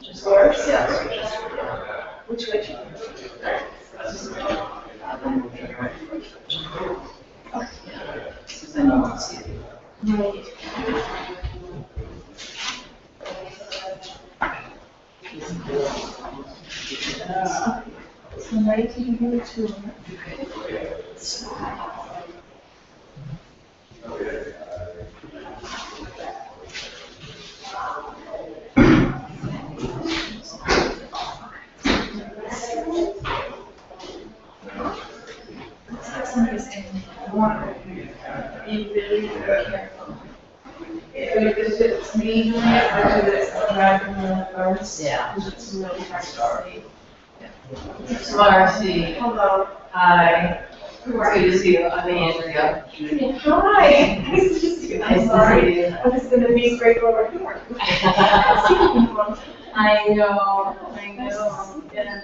Just worse? Yeah. Which way? Then you won't see it. Right. So now you can do it too. Somebody's saying, I want to be really careful. If it's me doing it, I do this rather than first. Yeah. Because it's really hard to see. Marcy. Hello. Hi. Good to see you. I'm Andrea. Hi. Nice to see you. I'm sorry. I was going to be straight over here. I know. Yes,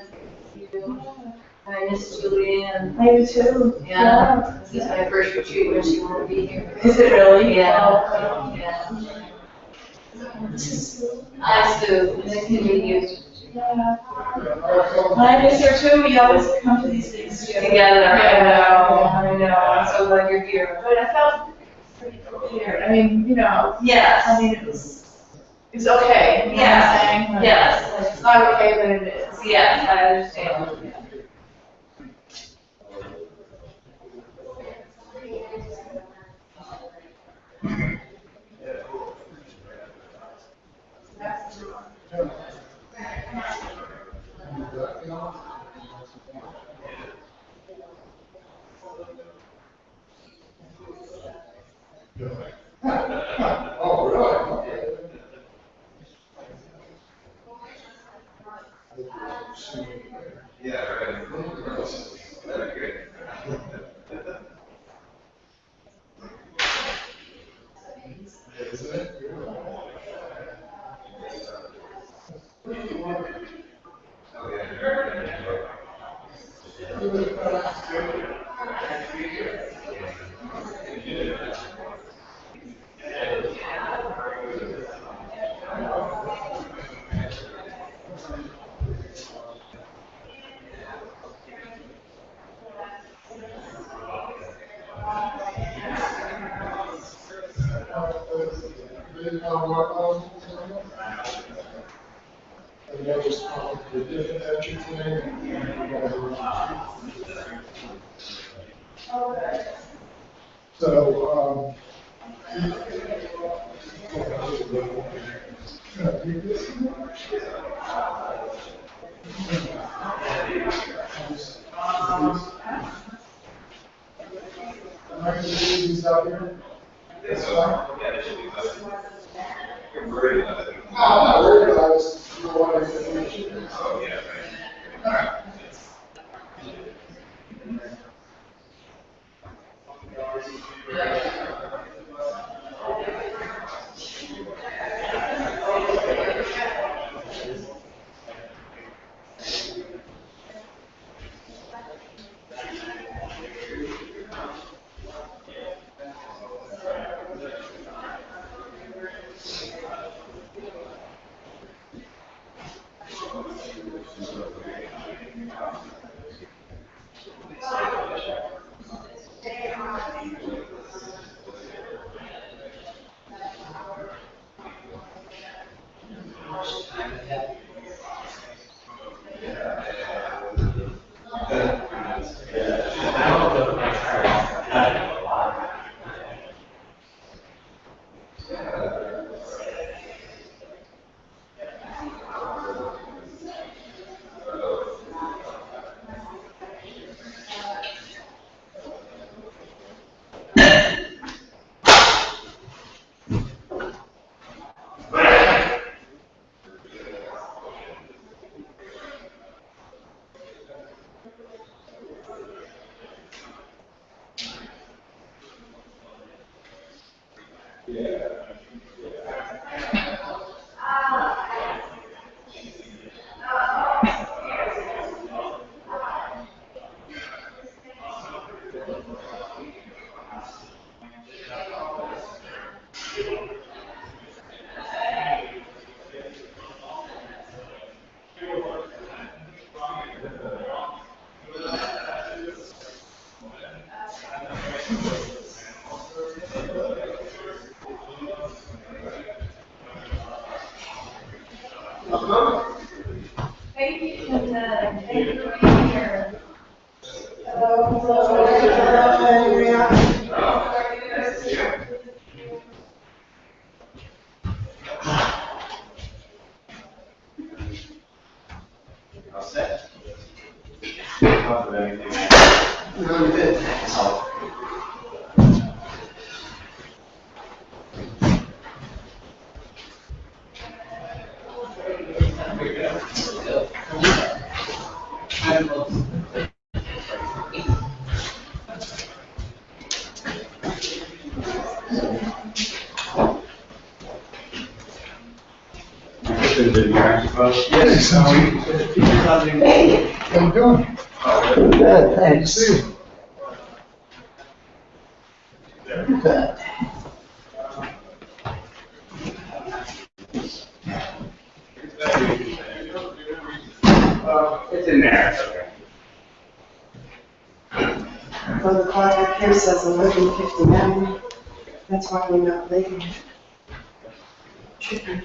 you. I miss Julianne. I do too. Yeah. This is my first retreat when she won't be here. Is it really? Yeah. Oh. Yeah. This is Sue. Hi, Sue. Nice to meet you. Yeah. I miss her too. We always come to these things Together. Yeah. I know. I'm so glad you're here. But I felt pretty prepared. I mean, you know. Yes. I mean, it was okay. You know what I'm saying? Like, Yes. It's not okay, but it is. Yes, I understand. Oh, really? Okay. Yeah, right. Very good. Isn't it? And I just found the different entry today. So, am I going to leave these out here? That's fine. Yeah, they should be fine. You're worried about it. No, I'm not worried about it. I just don't want to. Oh, yeah, right. All right. Thank you, Shinzen. Thank you for being here. All set? Not of anything. Really good. Yes, how are you? How you doing? Good, thanks. See you. Good. It's in there, it's okay. Well, the clock up here says 11:59. That's why we're not late. Tricky.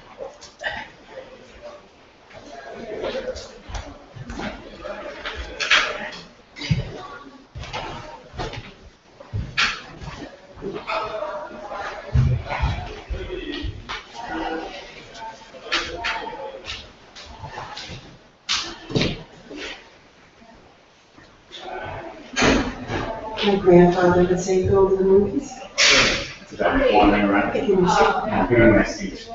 My grandfather would say, go to the movies. It's about wandering around. Can you see? I'm hearing my speech.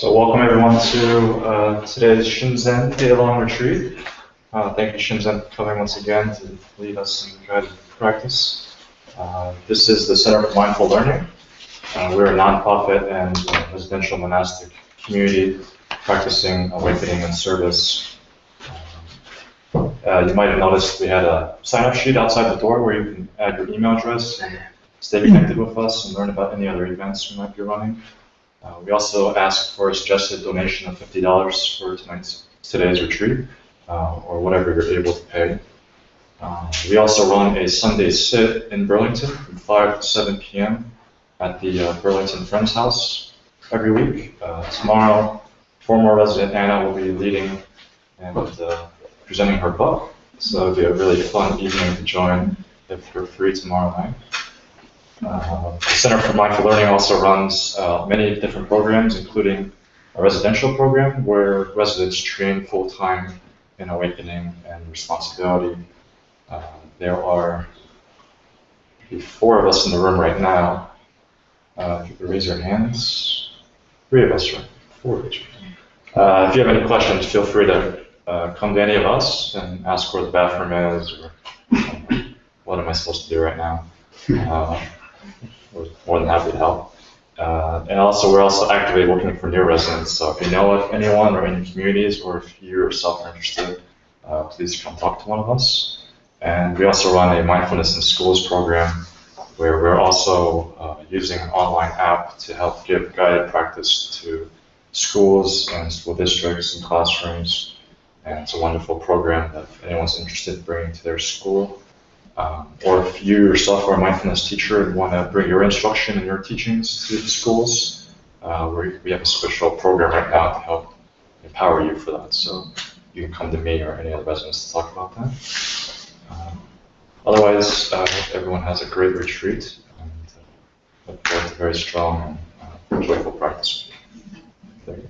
So welcome everyone to today's Shinzen day-long retreat. Thank you Shinzen for coming once again to lead us in guided practice. This is the Center for Mindful Learning. We're a nonprofit and residential monastic community practicing awakening and service. You might have noticed we had a sign-up sheet outside the door where you can add your email address and stay connected with us and learn about any other events we might be running. We also ask for a suggested donation of $50 for today's retreat, or whatever you're able to pay. We also run a Sunday sit in Burlington from 5 to 7 p.m. at the Burlington Friends House every week. Tomorrow, former resident Anna will be leading and presenting her book, so it'll be a really fun evening to join if you're free tomorrow night. The Center for Mindful Learning also runs many different programs, including a residential program where residents train full-time in awakening and responsibility. There are 4 of us in the room right now. If you could raise your hands. 3 of us, right? 4 of us. If you have any questions, feel free to come to any of us and ask where the bathroom is, or what am I supposed to do right now. We're more than happy to help. And also, we're also actively looking for new residents. So if you know of anyone or any communities, or if you yourself are interested, please come talk to one of us. And we also run a mindfulness in schools program where we're also using an online app to help give guided practice to schools and school districts and classrooms. And it's a wonderful program that if anyone's interested in bringing to their school. Or if you yourself are a mindfulness teacher and want to bring your instruction and your teachings to the schools, we have a special program right now to help empower you for that. So you can come to me or any other residents to talk about that. Otherwise, I hope everyone has a great retreat and look forward to very strong and joyful practice. Thank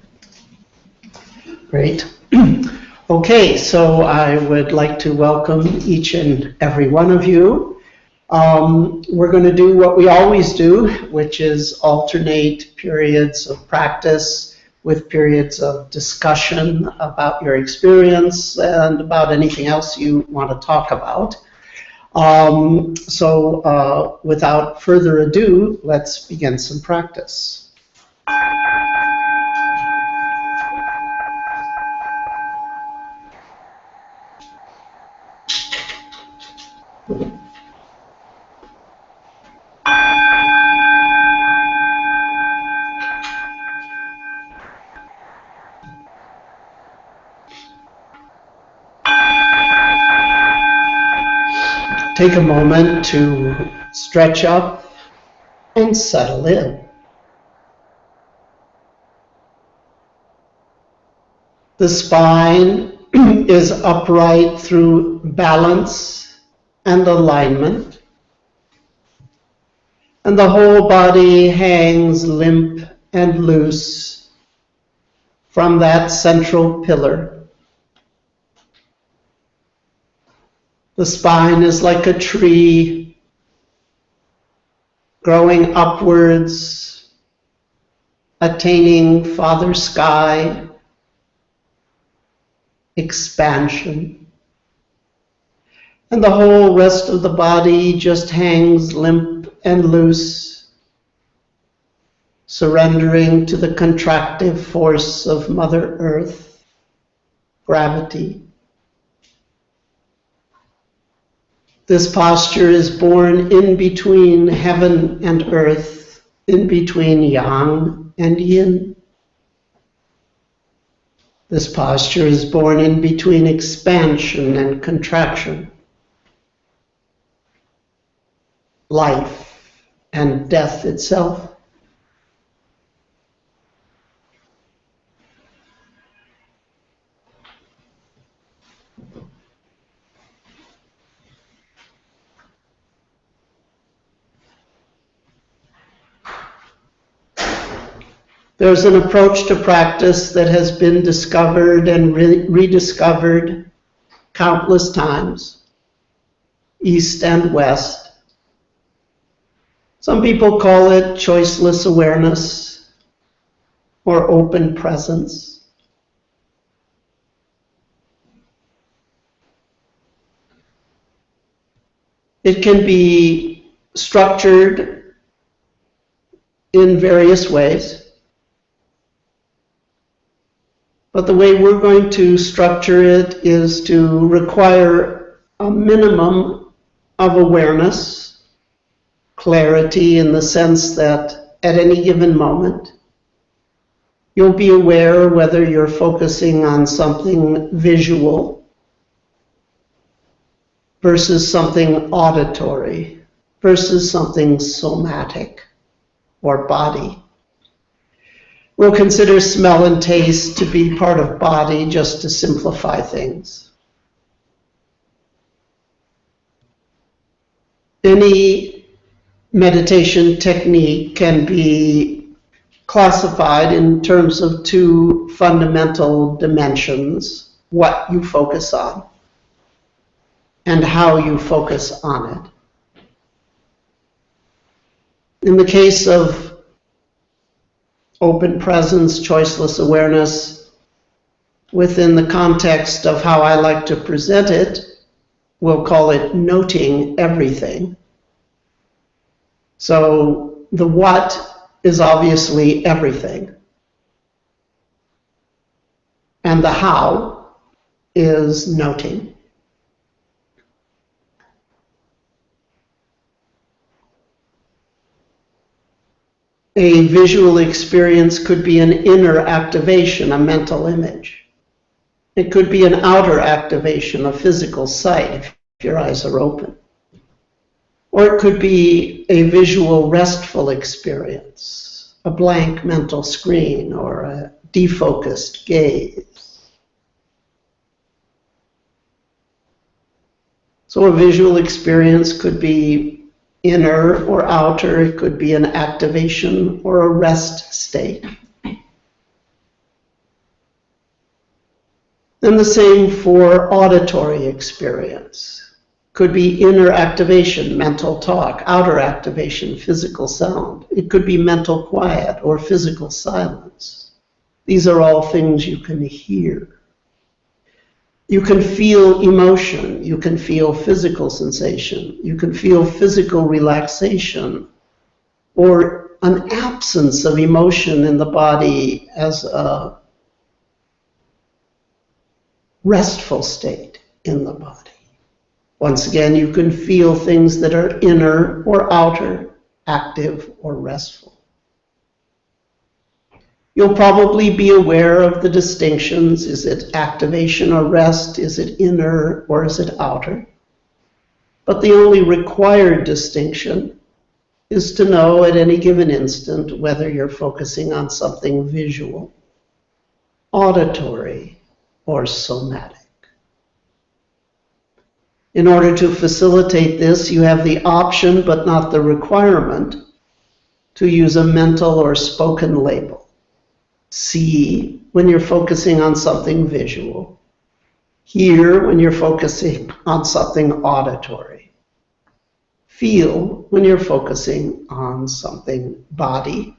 you. Great. Okay, so I would like to welcome each and every one of you. We're going to do what we always do, which is alternate periods of practice with periods of discussion about your experience and about anything else you want to talk about. So without further ado, let's begin some practice. Take a moment to stretch up and settle in. The spine is upright through balance and alignment, and the whole body hangs limp and loose from that central pillar. The spine is like a tree growing upwards, attaining Father Sky, expansion. And the whole rest of the body just hangs limp and loose, surrendering to the contractive force of Mother Earth, gravity. This posture is born in between heaven and earth, in between yang and yin. This posture is born in between expansion and contraction, life and death itself. There's an approach to practice that has been discovered and rediscovered countless times, east and west. Some people call it choiceless awareness. or open presence. It can be structured in various ways. But the way we're going to structure it is to require a minimum of awareness, clarity in the sense that at any given moment, you'll be aware whether you're focusing on something visual versus something auditory versus something somatic or body. We'll consider smell and taste to be part of body just to simplify things. Any meditation technique can be classified in terms of two fundamental dimensions: what you focus on and how you focus on it. In the case of open presence, choiceless awareness, within the context of how I like to present it, we'll call it noting everything. So the what is obviously everything, and the how is noting. A visual experience could be an inner activation, a mental image. It could be an outer activation, a physical sight, if your eyes are open. Or it could be a visual restful experience, a blank mental screen or a defocused gaze. So a visual experience could be inner or outer, it could be an activation or a rest state. And the same for auditory experience. Could be inner activation, mental talk, outer activation, physical sound. It could be mental quiet or physical silence. These are all things you can hear. You can feel emotion, you can feel physical sensation, you can feel physical relaxation, or an absence of emotion in the body as a restful state in the body. Once again, you can feel things that are inner or outer, active or restful. You'll probably be aware of the distinctions. Is it activation or rest? Is it inner or is it outer? But the only required distinction is to know at any given instant whether you're focusing on something visual, auditory, or somatic. In order to facilitate this, you have the option, but not the requirement, to use a mental or spoken label. See when you're focusing on something visual. Hear when you're focusing on something auditory. Feel when you're focusing on something body.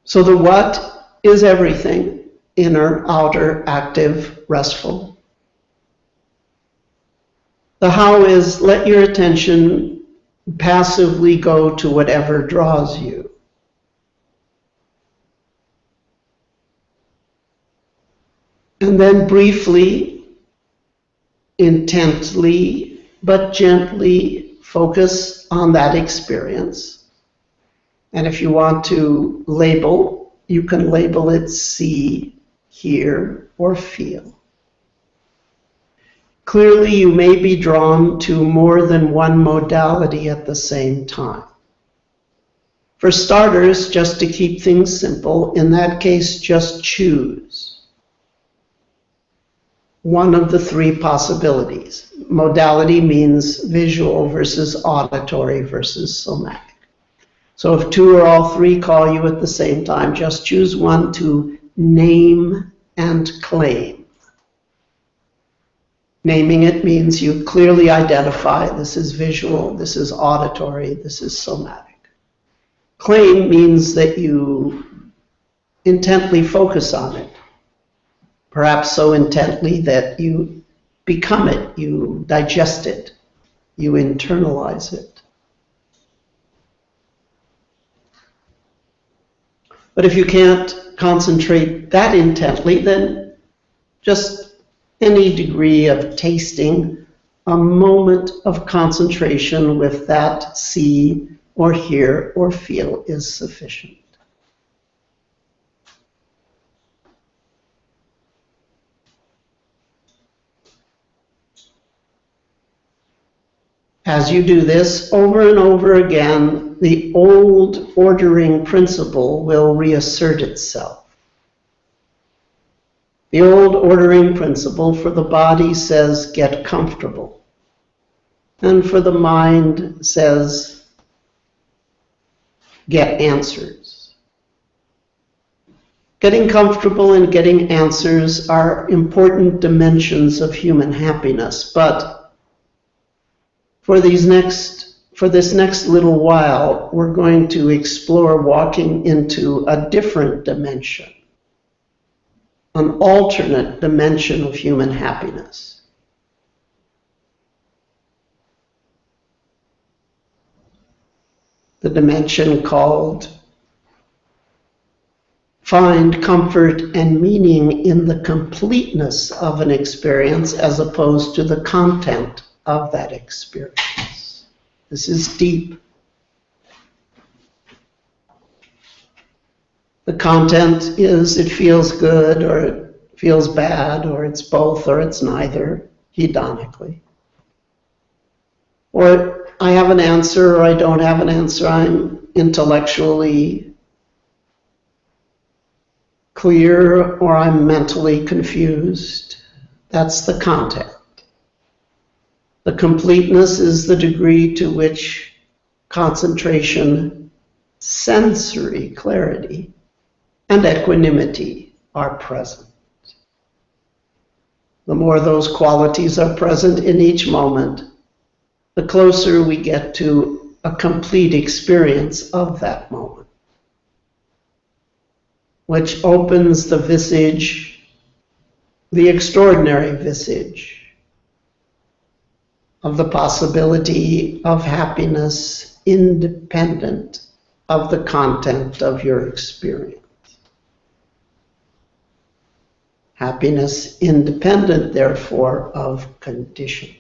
So the what is everything: inner, outer, active, restful. The how is let your attention passively go to whatever draws you. And then briefly, intently, but gently focus on that experience. And if you want to label, you can label it see, hear, or feel. Clearly, you may be drawn to more than one modality at the same time. For starters, just to keep things simple, in that case, just choose one of the three possibilities. Modality means visual versus auditory versus somatic. So if two or all three call you at the same time, just choose one to name and claim. Naming it means you clearly identify this is visual, this is auditory, this is somatic. Claim means that you intently focus on it, perhaps so intently that you become it, you digest it, you internalize it. But if you can't concentrate that intently, then just any degree of tasting, a moment of concentration with that see or hear or feel is sufficient. As you do this over and over again, the old ordering principle will reassert itself. The old ordering principle for the body says, get comfortable. And for the mind says, get answers. Getting comfortable and getting answers are important dimensions of human happiness, but for this next little while, we're going to explore walking into a different dimension, an alternate dimension of human happiness. The dimension called find comfort and meaning in the completeness of an experience as opposed to the content of that experience. This is deep. The content is it feels good or it feels bad or it's both or it's neither, hedonically. Or I have an answer or I don't have an answer. I'm intellectually clear or I'm mentally confused. That's the content. The completeness is the degree to which concentration, sensory clarity, and equanimity are present. The more those qualities are present in each moment, the closer we get to a complete experience of that moment, which opens the visage, the extraordinary visage, of the possibility of happiness independent of the content of your experience. Happiness independent, therefore, of condition.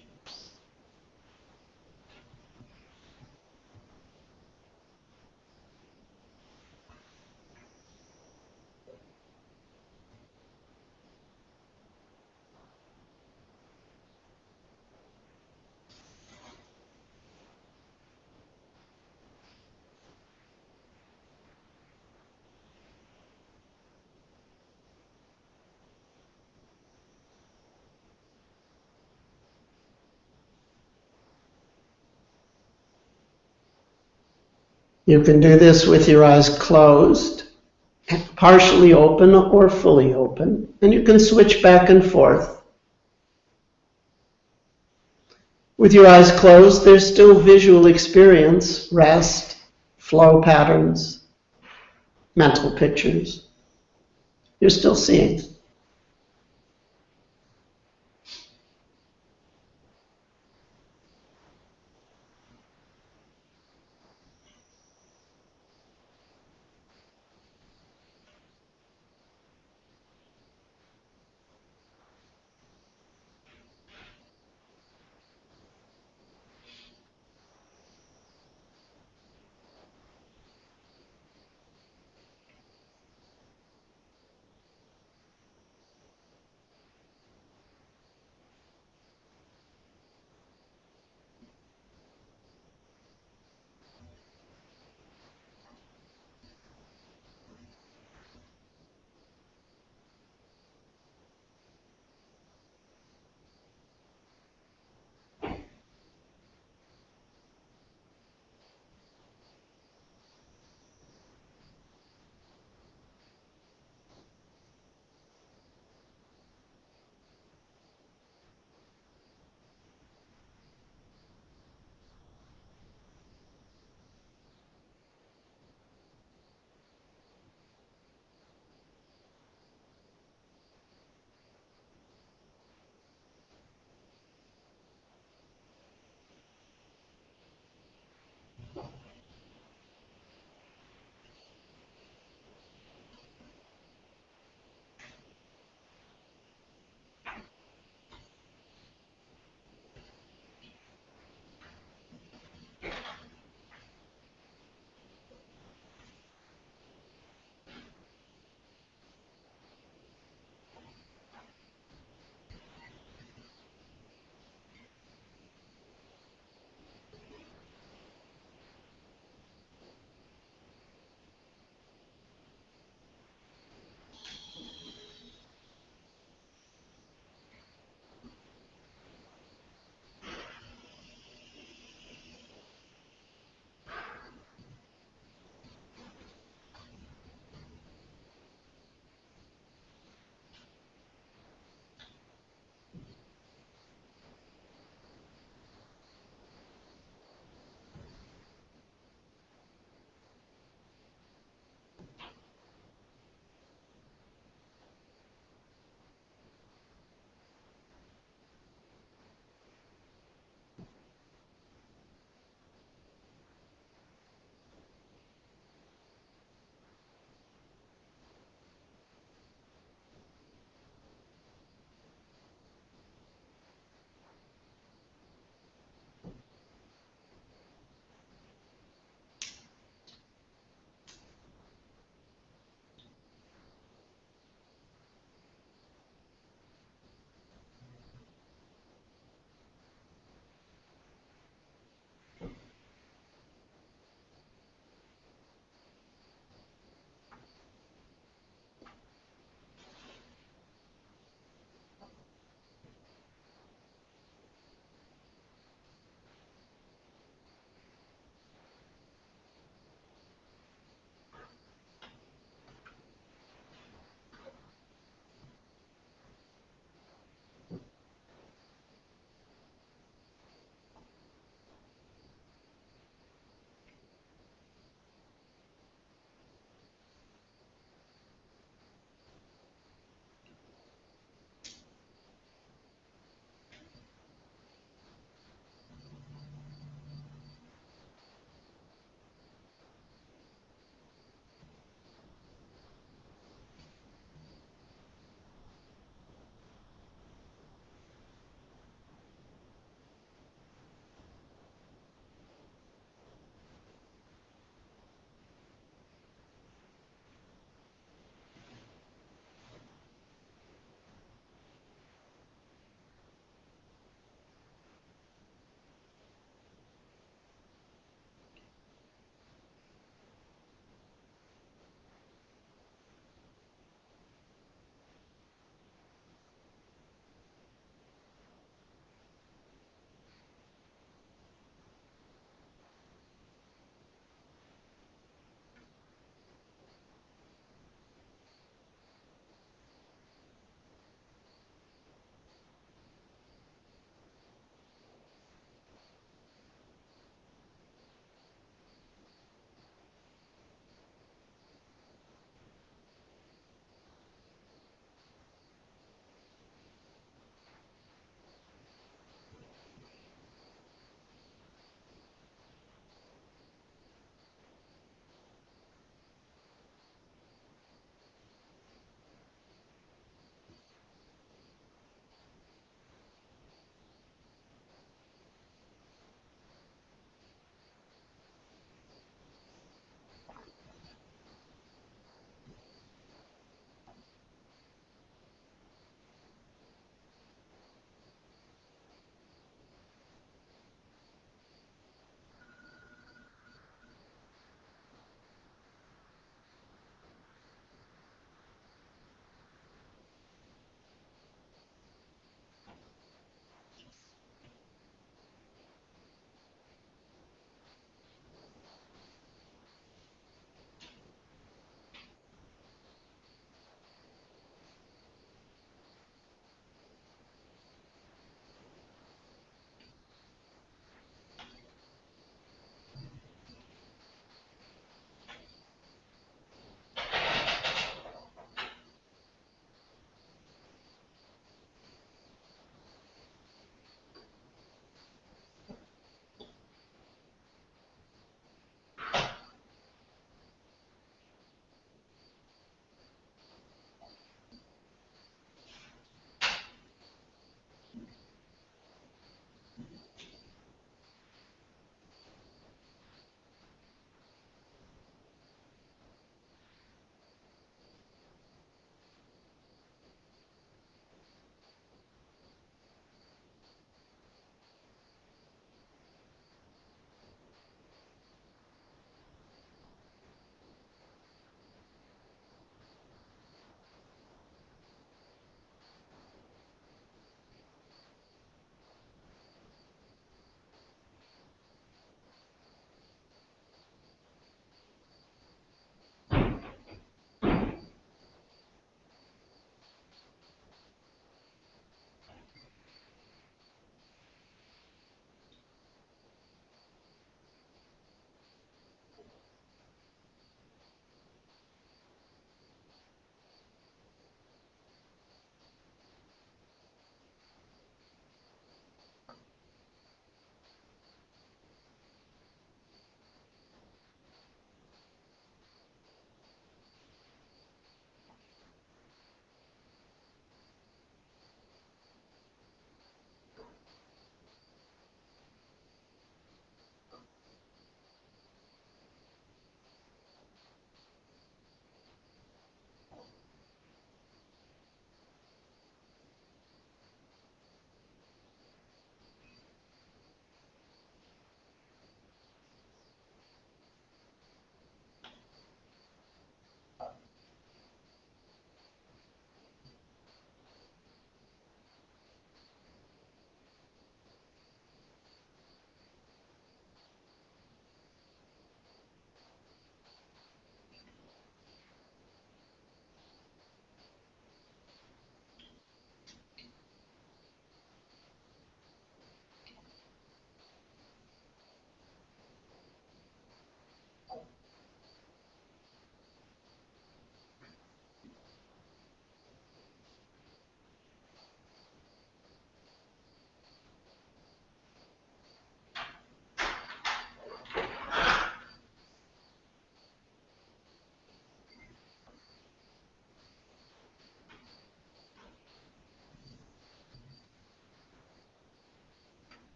You can do this with your eyes closed, partially open or fully open, and you can switch back and forth. With your eyes closed, there's still visual experience, rest, flow patterns, mental pictures. You're still seeing.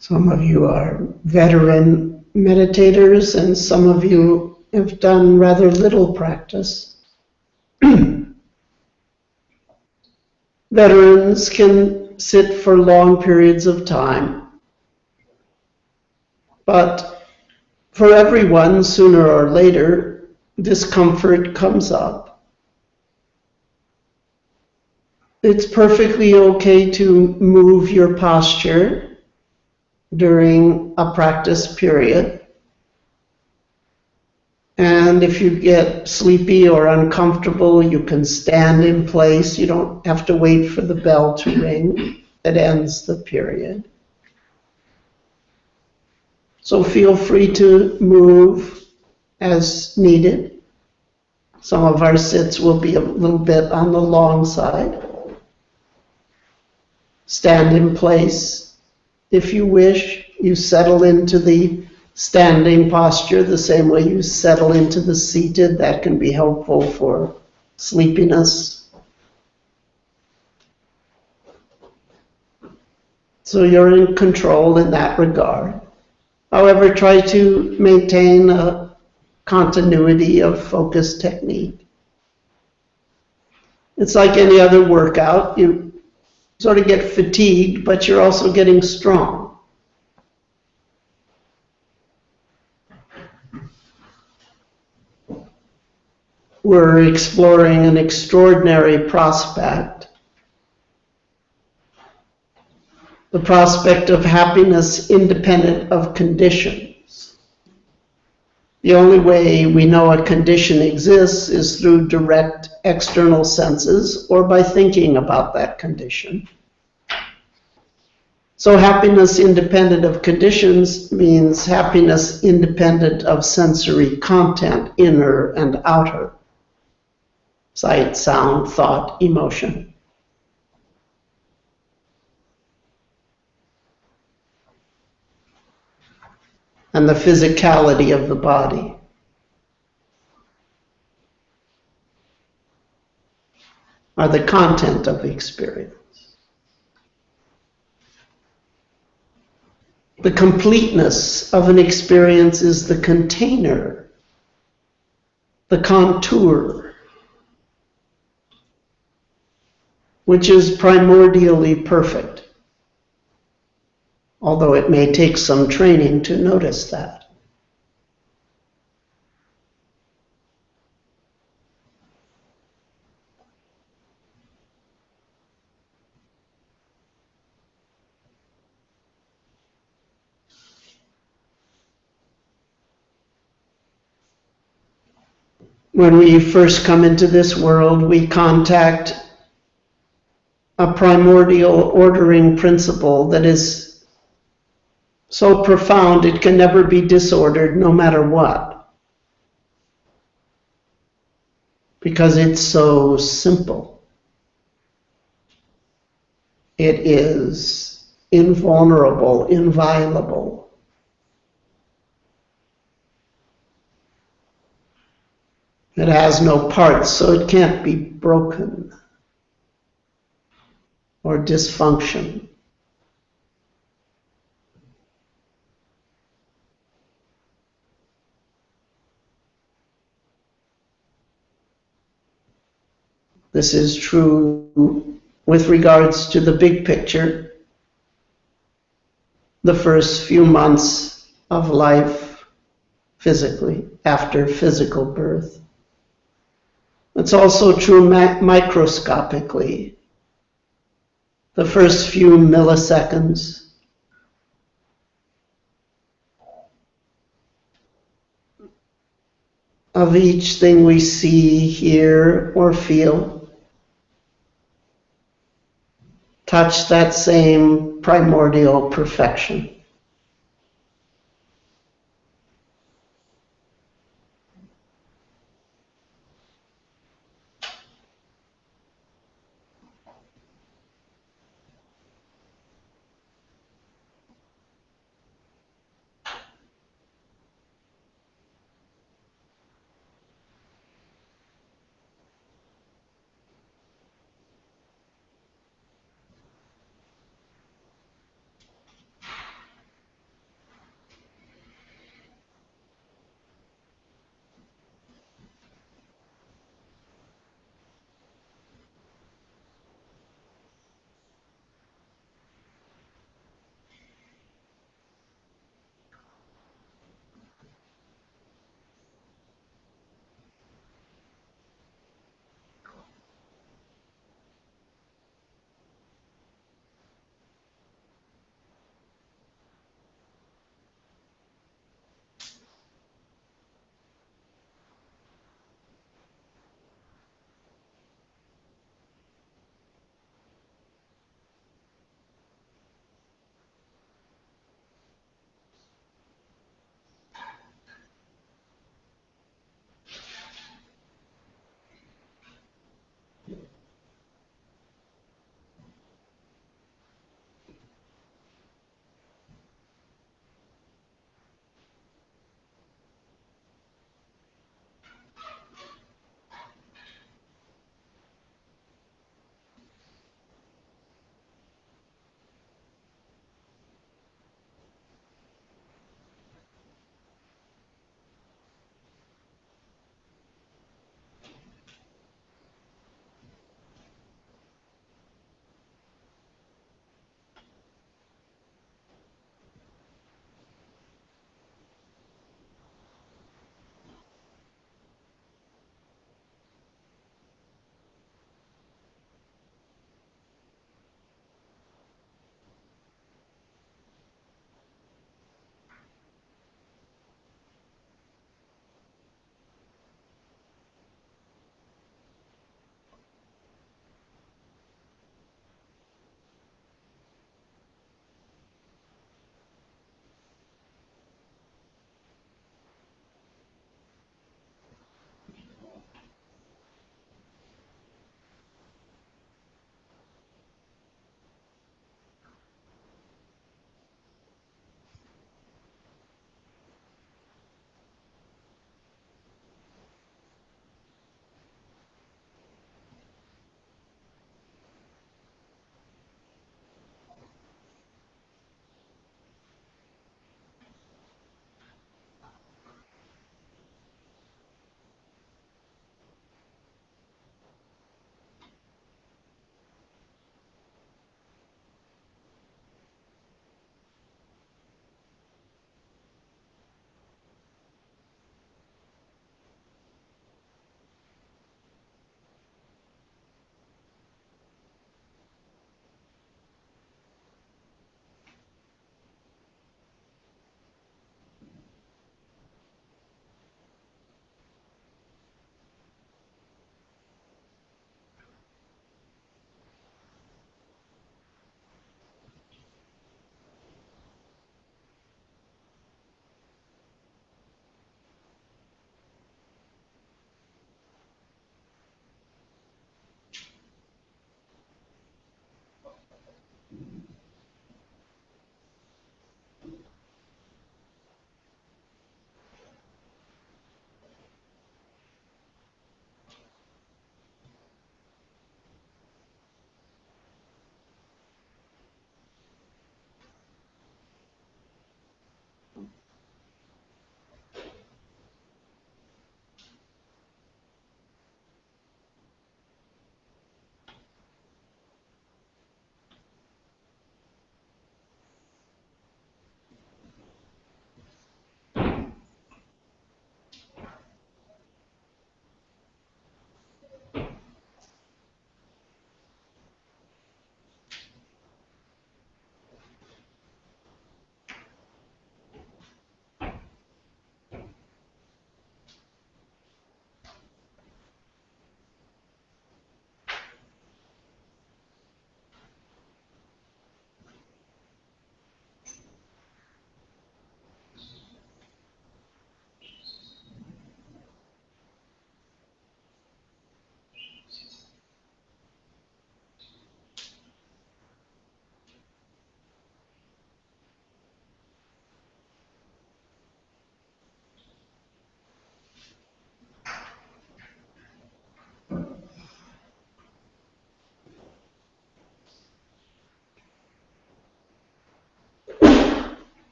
Some of you are veteran meditators, and some of you have done rather little practice. Veterans can sit for long periods of time, but for everyone, sooner or later, discomfort comes up. It's perfectly okay to move your posture during a practice period. And if you get sleepy or uncomfortable, you can stand in place. You don't have to wait for the bell to ring that ends the period. So feel free to move as needed. Some of our sits will be a little bit on the long side. Stand in place. If you wish, you settle into the standing posture the same way you settle into the seated. That can be helpful for sleepiness. So you're in control in that regard. However, try to maintain a continuity of focus technique. It's like any other workout. You sort of get fatigued, but you're also getting strong. We're exploring an extraordinary prospect. The prospect of happiness independent of conditions. The only way we know a condition exists is through direct external senses or by thinking about that condition. So happiness independent of conditions means happiness independent of sensory content, inner and outer. Sight, sound, thought, emotion. And the physicality of the body. Are the content of the experience. The completeness of an experience is the container, the contour, which is primordially perfect, although it may take some training to notice that. When we first come into this world, we contact a primordial ordering principle that is so profound it can never be disordered no matter what. Because it's so simple. It is invulnerable, inviolable. It has no parts, so it can't be broken or dysfunction. This is true with regards to the big picture, the first few months of life physically, after physical birth. It's also true microscopically. The first few milliseconds. Of each thing we see, hear, or feel. Touch that same primordial perfection.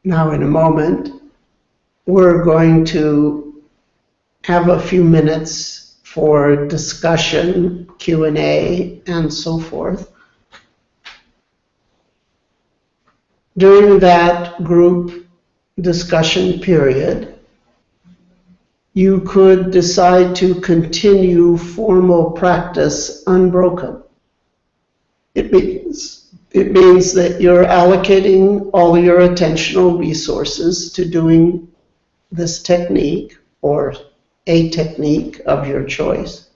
now in a moment, we're going to have a few minutes for discussion, Q&A, and so forth. During that group discussion period, you could decide to continue formal practice unbroken. It means that you're allocating all your attentional resources to doing this technique or a technique of your choice.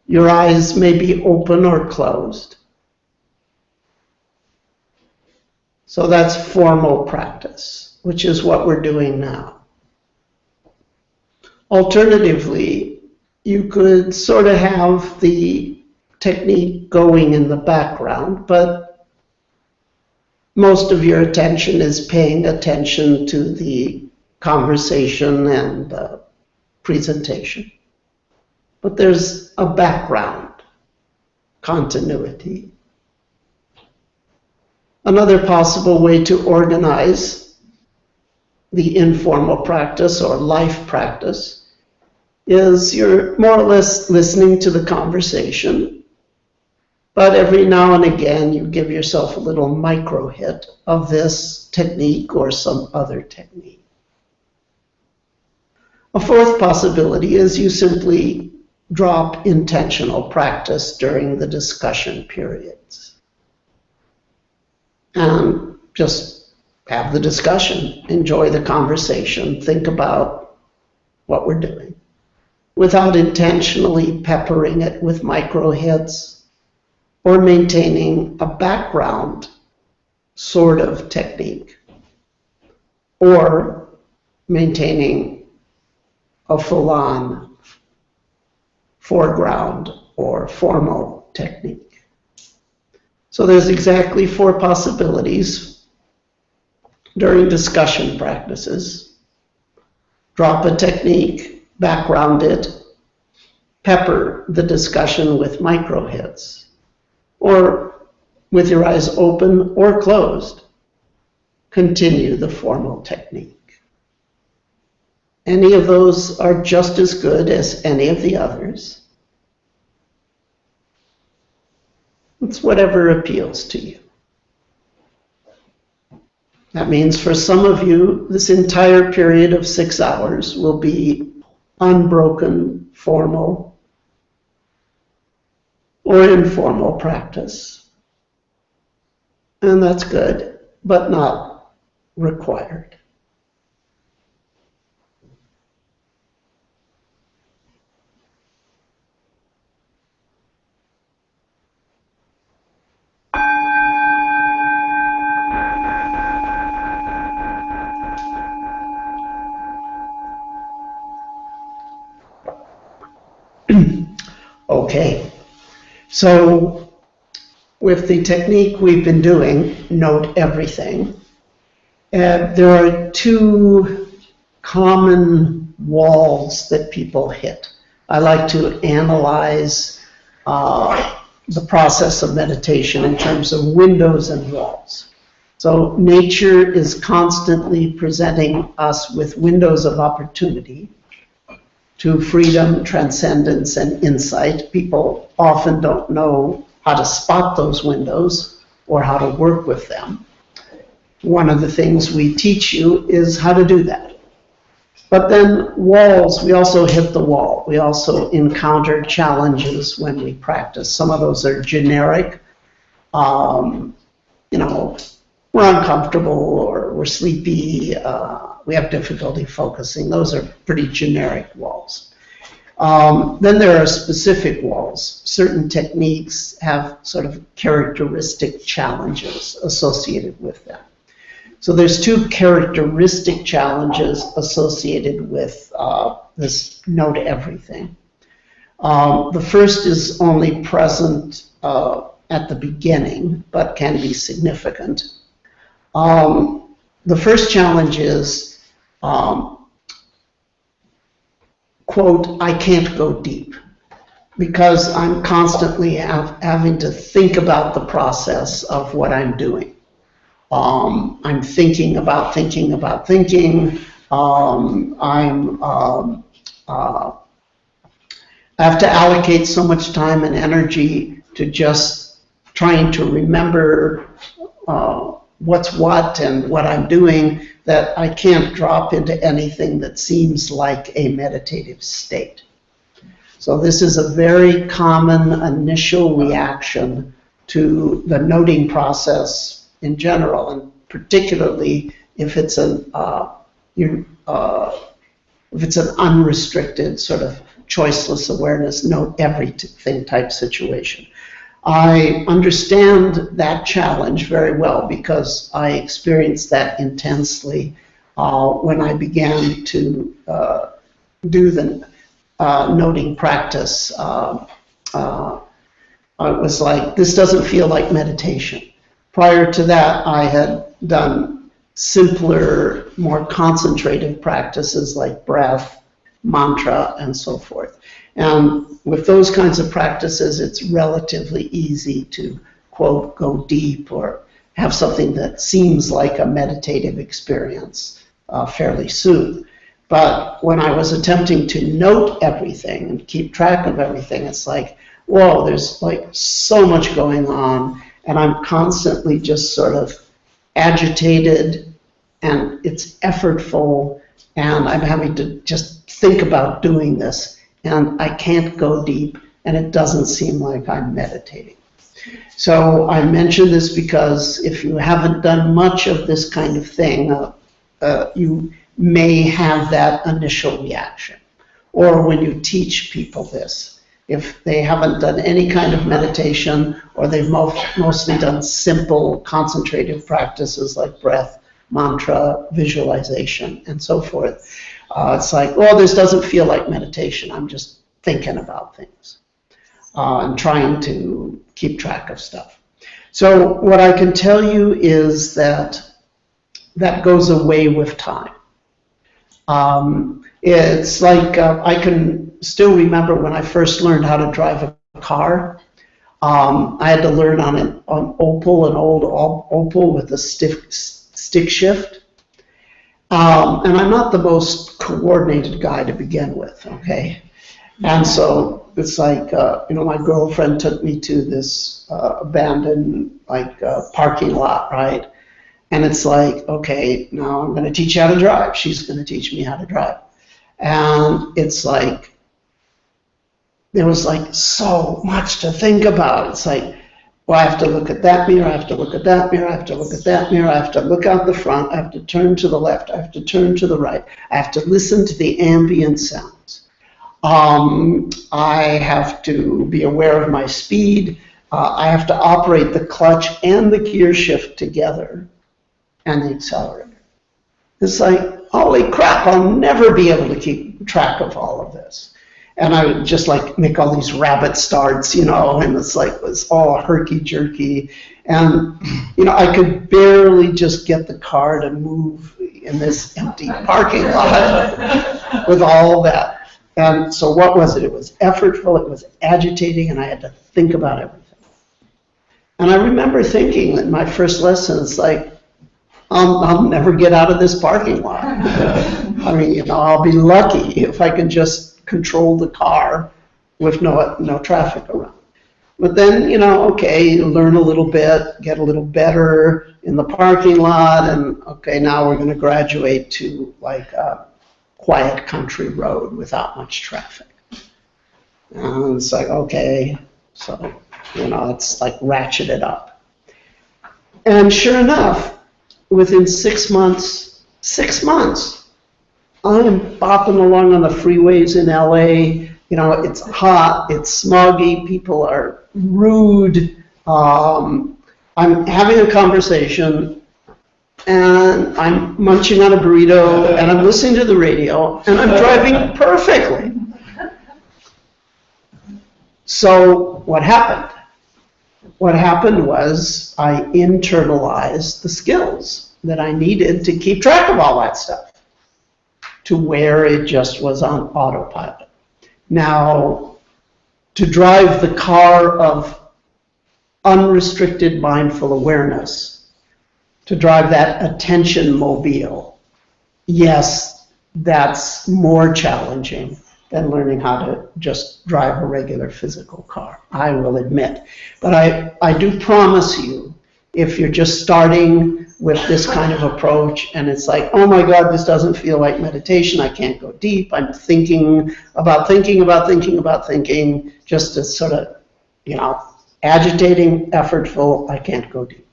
Your eyes may be open or closed. So that's formal practice, which is what we're doing now. Alternatively, you could sort of have the technique going in the background, but most of your attention is paying attention to the conversation and the presentation. But there's a background continuity. Another possible way to organize the informal practice or life practice is you're more or less listening to the conversation, but every now and again you give yourself a little micro hit of this technique or some other technique. A fourth possibility is you simply drop intentional practice during the discussion periods and just have the discussion, enjoy the conversation, think about what we're doing, without intentionally peppering it with micro hits or maintaining a background sort of technique or maintaining a full-on foreground or formal technique. So there's exactly 4 possibilities during discussion practices. Drop a technique, background it, pepper the discussion with micro hits, or with your eyes open or closed, continue the formal technique. Any of those are just as good as any of the others. It's whatever appeals to you. That means for some of you, this entire period of 6 hours will be unbroken, formal, or informal practice. And that's good, but not required. Okay, so with the technique we've been doing, note everything, there are 2 common walls that people hit. I like to analyze the process of meditation in terms of windows and walls. So nature is constantly presenting us with windows of opportunity to freedom, transcendence, and insight. People often don't know how to spot those windows or how to work with them. One of the things we teach you is how to do that. But then walls, we also hit the wall. We also encounter challenges when we practice. Some of those are generic. We're uncomfortable or we're sleepy. We have difficulty focusing. Those are pretty generic walls. Then there are specific walls. Certain techniques have sort of characteristic challenges associated with them. So there's 2 characteristic challenges associated with this note everything. The first is only present at the beginning, but can be significant. The first challenge is, quote, I can't go deep, because I'm constantly having to think about the process of what I'm doing. I'm thinking about thinking about thinking. I have to allocate so much time and energy to just trying to remember what's what and what I'm doing, that I can't drop into anything that seems like a meditative state. So this is a very common initial reaction to the noting process in general, and particularly if it's an unrestricted sort of choiceless awareness, note everything type situation. I understand that challenge very well because I experienced that intensely when I began to do the noting practice. It was like, this doesn't feel like meditation. Prior to that, I had done simpler, more concentrated practices like breath, mantra, and so forth. And with those kinds of practices, it's relatively easy to, quote, go deep or have something that seems like a meditative experience fairly soon. But when I was attempting to note everything and keep track of everything, it's like, whoa, there's like so much going on, and I'm constantly just sort of agitated, and it's effortful, and I'm having to just think about doing this, and I can't go deep, and it doesn't seem like I'm meditating. So I mention this because if you haven't done much of this kind of thing, you may have that initial reaction. Or when you teach people this, if they haven't done any kind of meditation, or they've mostly done simple concentrative practices like breath, mantra, visualization, and so forth, it's like, well, this doesn't feel like meditation. I'm just thinking about things and trying to keep track of stuff. So what I can tell you is that that goes away with time. It's like I can still remember when I first learned how to drive a car. I had to learn on an Opel, an old Opel with a stick shift. And I'm not the most coordinated guy to begin with, okay? And so it's like, my girlfriend took me to this abandoned parking lot, right? And it's like, okay, now I'm going to teach you how to drive. She's going to teach me how to drive. And it's like, there was like so much to think about. It's like, well, I have to look at that mirror, I have to look at that mirror, I have to look at that mirror, I have to look out the front, I have to turn to the left, I have to turn to the right, I have to listen to the ambient sounds. I have to be aware of my speed. I have to operate the clutch and the gear shift together, and the accelerator. It's like, holy crap, I'll never be able to keep track of all of this. And I would just like make all these rabbit starts, and it's like, it was all herky-jerky. And, I could barely just get the car to move in this empty parking lot with all that. And so what was it? It was effortful, it was agitating, and I had to think about everything. And I remember thinking in my first lesson, it's like, I'll never get out of this parking lot. I mean, I'll be lucky if I can just control the car with no traffic around. But then, okay, you learn a little bit, get a little better in the parking lot, and okay, now we're going to graduate to like a quiet country road without much traffic. And it's like, okay, so, it's like ratcheted up. And sure enough, within 6 months, I am bopping along on the freeways in LA. It's hot, it's smoggy, people are rude. I'm having a conversation, and I'm munching on a burrito, and I'm listening to the radio, and I'm driving perfectly. So what happened? What happened was I internalized the skills that I needed to keep track of all that stuff to where it just was on autopilot. Now, to drive the car of unrestricted mindful awareness, to drive that attention mobile, yes, that's more challenging than learning how to just drive a regular physical car, I will admit. But I do promise you, if you're just starting with this kind of approach and it's like, oh my God, this doesn't feel like meditation, I can't go deep, I'm thinking about thinking about thinking about thinking, just as sort of, agitating, effortful, I can't go deep,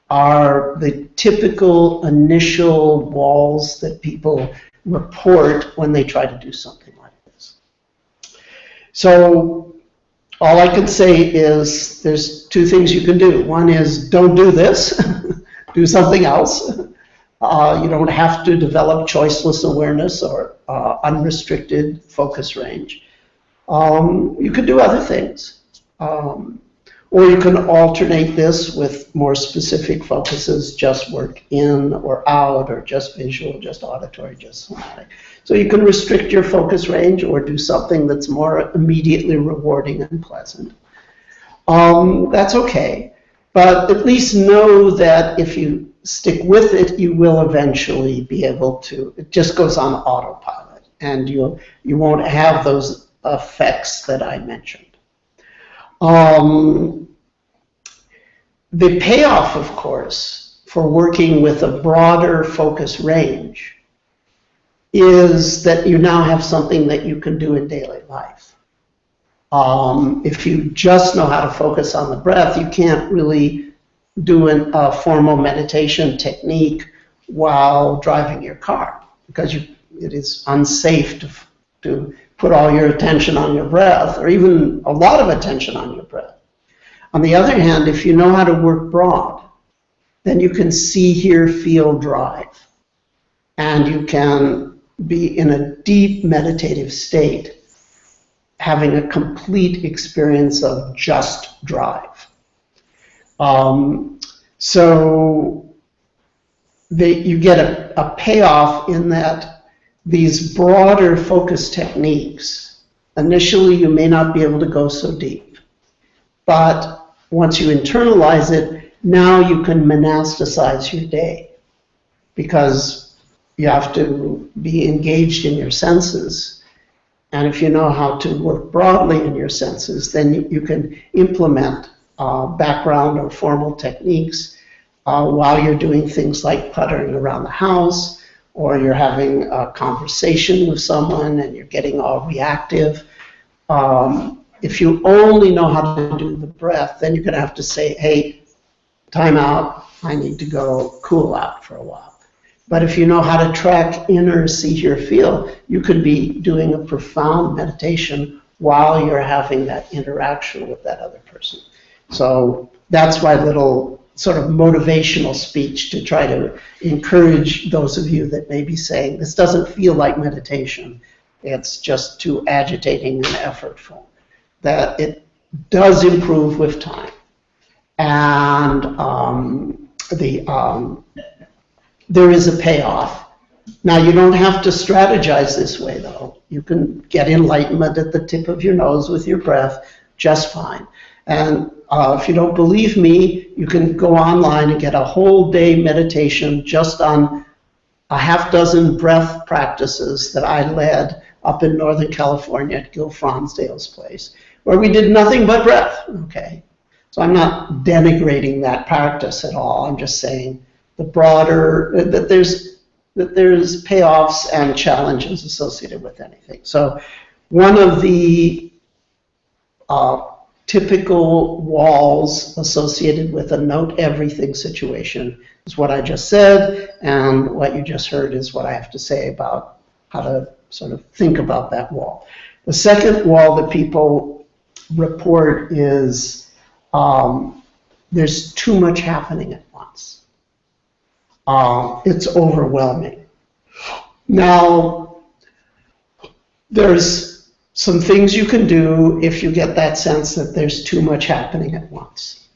are the typical initial walls that people report when they try to do something like this. So all I can say is there's two things you can do. One is don't do this, do something else. You don't have to develop choiceless awareness or unrestricted focus range. You can do other things. Or you can alternate this with more specific focuses, just work in or out, or just visual, just auditory, just somatic. So you can restrict your focus range or do something that's more immediately rewarding and pleasant. That's okay, but at least know that if you stick with it, you will eventually be able to, it just goes on autopilot, and you won't have those effects that I mentioned. The payoff, of course, for working with a broader focus range is that you now have something that you can do in daily life. If you just know how to focus on the breath, you can't really do a formal meditation technique while driving your car, because it is unsafe to put all your attention on your breath, or even a lot of attention on your breath. On the other hand, if you know how to work broad, then you can see, hear, feel, drive. And you can be in a deep meditative state, having a complete experience of just drive. So you get a payoff in that these broader focus techniques, initially you may not be able to go so deep. But once you internalize it, now you can monasticize your day, because you have to be engaged in your senses. And if you know how to work broadly in your senses, then you can implement background or formal techniques while you're doing things like puttering around the house, or you're having a conversation with someone and you're getting all reactive. If you only know how to do the breath, then you're going to have to say, hey, time out, I need to go cool out for a while. But if you know how to track inner, see, hear, feel, you could be doing a profound meditation while you're having that interaction with that other person. So that's my little sort of motivational speech to try to encourage those of you that may be saying, this doesn't feel like meditation, it's just too agitating and effortful. That it does improve with time, and there is a payoff. Now, you don't have to strategize this way, though. You can get enlightenment at the tip of your nose with your breath just fine. And if you don't believe me, you can go online and get a whole day meditation just on a half dozen breath practices that I led up in Northern California at Gil Fronsdale's place, where we did nothing but breath, okay? So I'm not denigrating that practice at all. I'm just saying the broader, that there's payoffs and challenges associated with anything. So one of the typical walls associated with a note everything situation is what I just said, and what you just heard is what I have to say about how to sort of think about that wall. The second wall that people report is there's too much happening at once. It's overwhelming. Now, there's some things you can do if you get that sense that there's too much happening at once.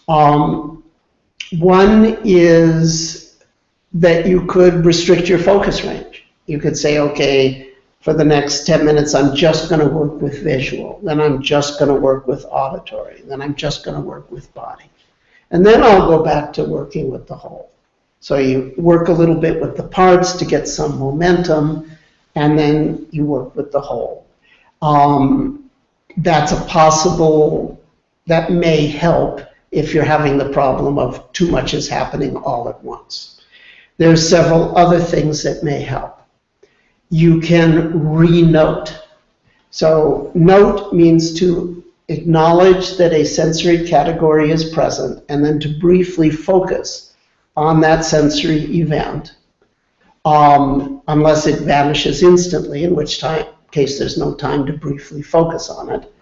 One is that you could restrict your focus range. You could say, okay, for the next 10 minutes, I'm just going to work with visual. Then I'm just going to work with auditory. Then I'm just going to work with body. And then I'll go back to working with the whole. So you work a little bit with the parts to get some momentum, and then you work with the whole. That's a possible, that may help if you're having the problem of too much is happening all at once. There's several other things that may help. You can re-note. So note means to acknowledge that a sensory category is present and then to briefly focus on that sensory event, unless it vanishes instantly, in which case there's no time to briefly focus on it.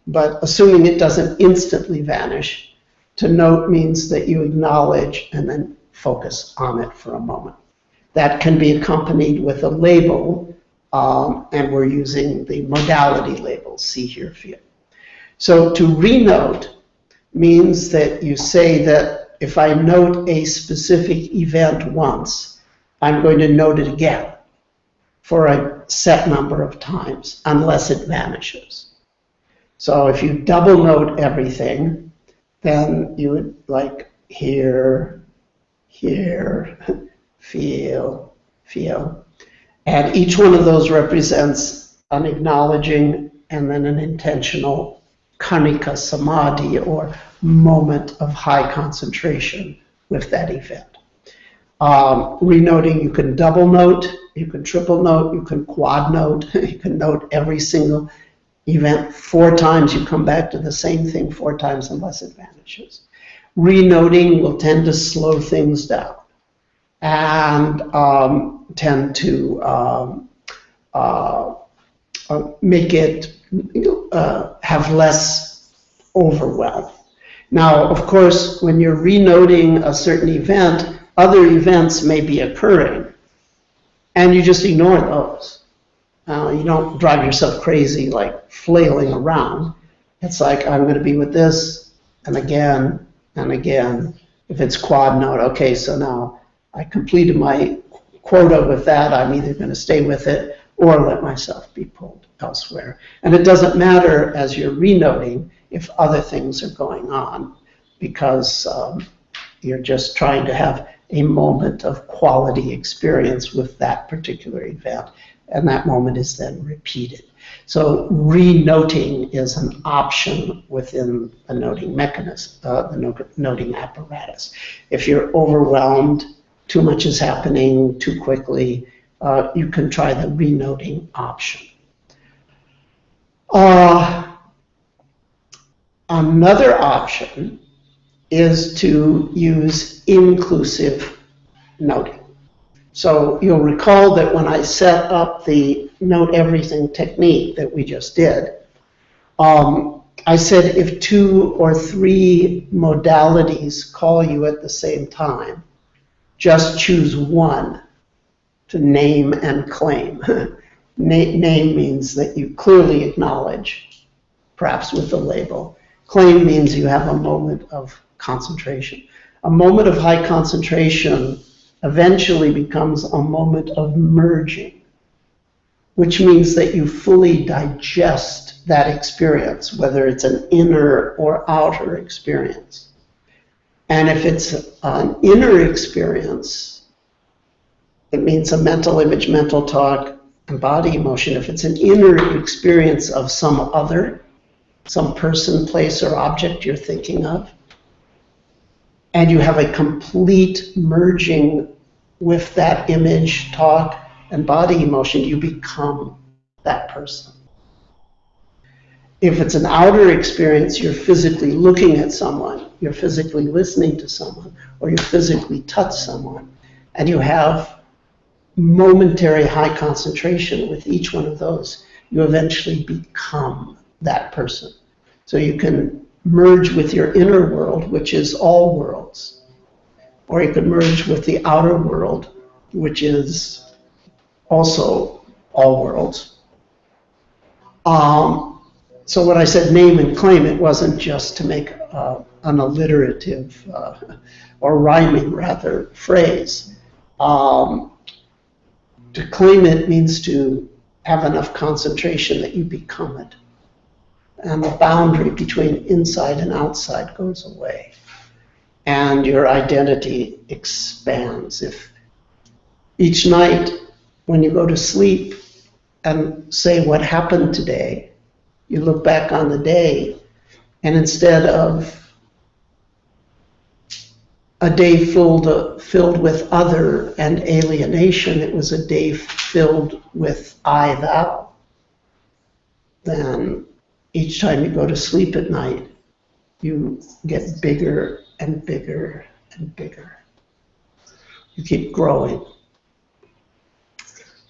But assuming it doesn't instantly vanish, to note means that you acknowledge and then focus on it for a moment. That can be accompanied with a label, and we're using the modality label, see, hear, feel. So to re-note means that you say that if I note a specific event once, I'm going to note it again for a set number of times, unless it vanishes. So if you double note everything, then you would like hear, hear, feel, feel. And each one of those represents an acknowledging and then an intentional kanika samadhi, or moment of high concentration with that event. Renoting, you can double note, you can triple note, you can quad note, you can note every single event 4 times, you come back to the same thing 4 times unless it vanishes. Renoting will tend to slow things down and tend to make it have less overwhelm. Now, of course, when you're renoting a certain event, other events may be occurring, and you just ignore those. You don't drive yourself crazy like flailing around. It's like, I'm going to be with this, and again, and again. If it's quad note, okay, so now I completed my quota with that, I'm either going to stay with it or let myself be pulled elsewhere. And it doesn't matter as you're renoting if other things are going on, because you're just trying to have a moment of quality experience with that particular event, and that moment is then repeated. So renoting is an option within the noting mechanism, the noting apparatus. If you're overwhelmed, too much is happening too quickly, you can try the renoting option. Another option is to use inclusive noting. So you'll recall that when I set up the note everything technique that we just did, I said if 2 or 3 modalities call you at the same time, just choose one to name and claim. Name means that you clearly acknowledge, perhaps with a label. Claim means you have a moment of concentration. A moment of high concentration eventually becomes a moment of merging, which means that you fully digest that experience, whether it's an inner or outer experience. And if it's an inner experience, it means a mental image, mental talk, and body emotion. If it's an inner experience of some other, some person, place, or object you're thinking of, and you have a complete merging with that image, talk, and body emotion, you become that person. If it's an outer experience, you're physically looking at someone, you're physically listening to someone, or you physically touch someone, and you have momentary high concentration with each one of those, you eventually become that person. So you can merge with your inner world, which is all worlds, or you can merge with the outer world, which is also all worlds. So when I said name and claim, it wasn't just to make an alliterative or rhyming rather phrase. To claim it means to have enough concentration that you become it. and the boundary between inside and outside goes away. And your identity expands. If each night when you go to sleep and say what happened today, you look back on the day, and instead of a day filled with other and alienation, it was a day filled with I, thou. Then each time you go to sleep at night, you get bigger and bigger and bigger. You keep growing.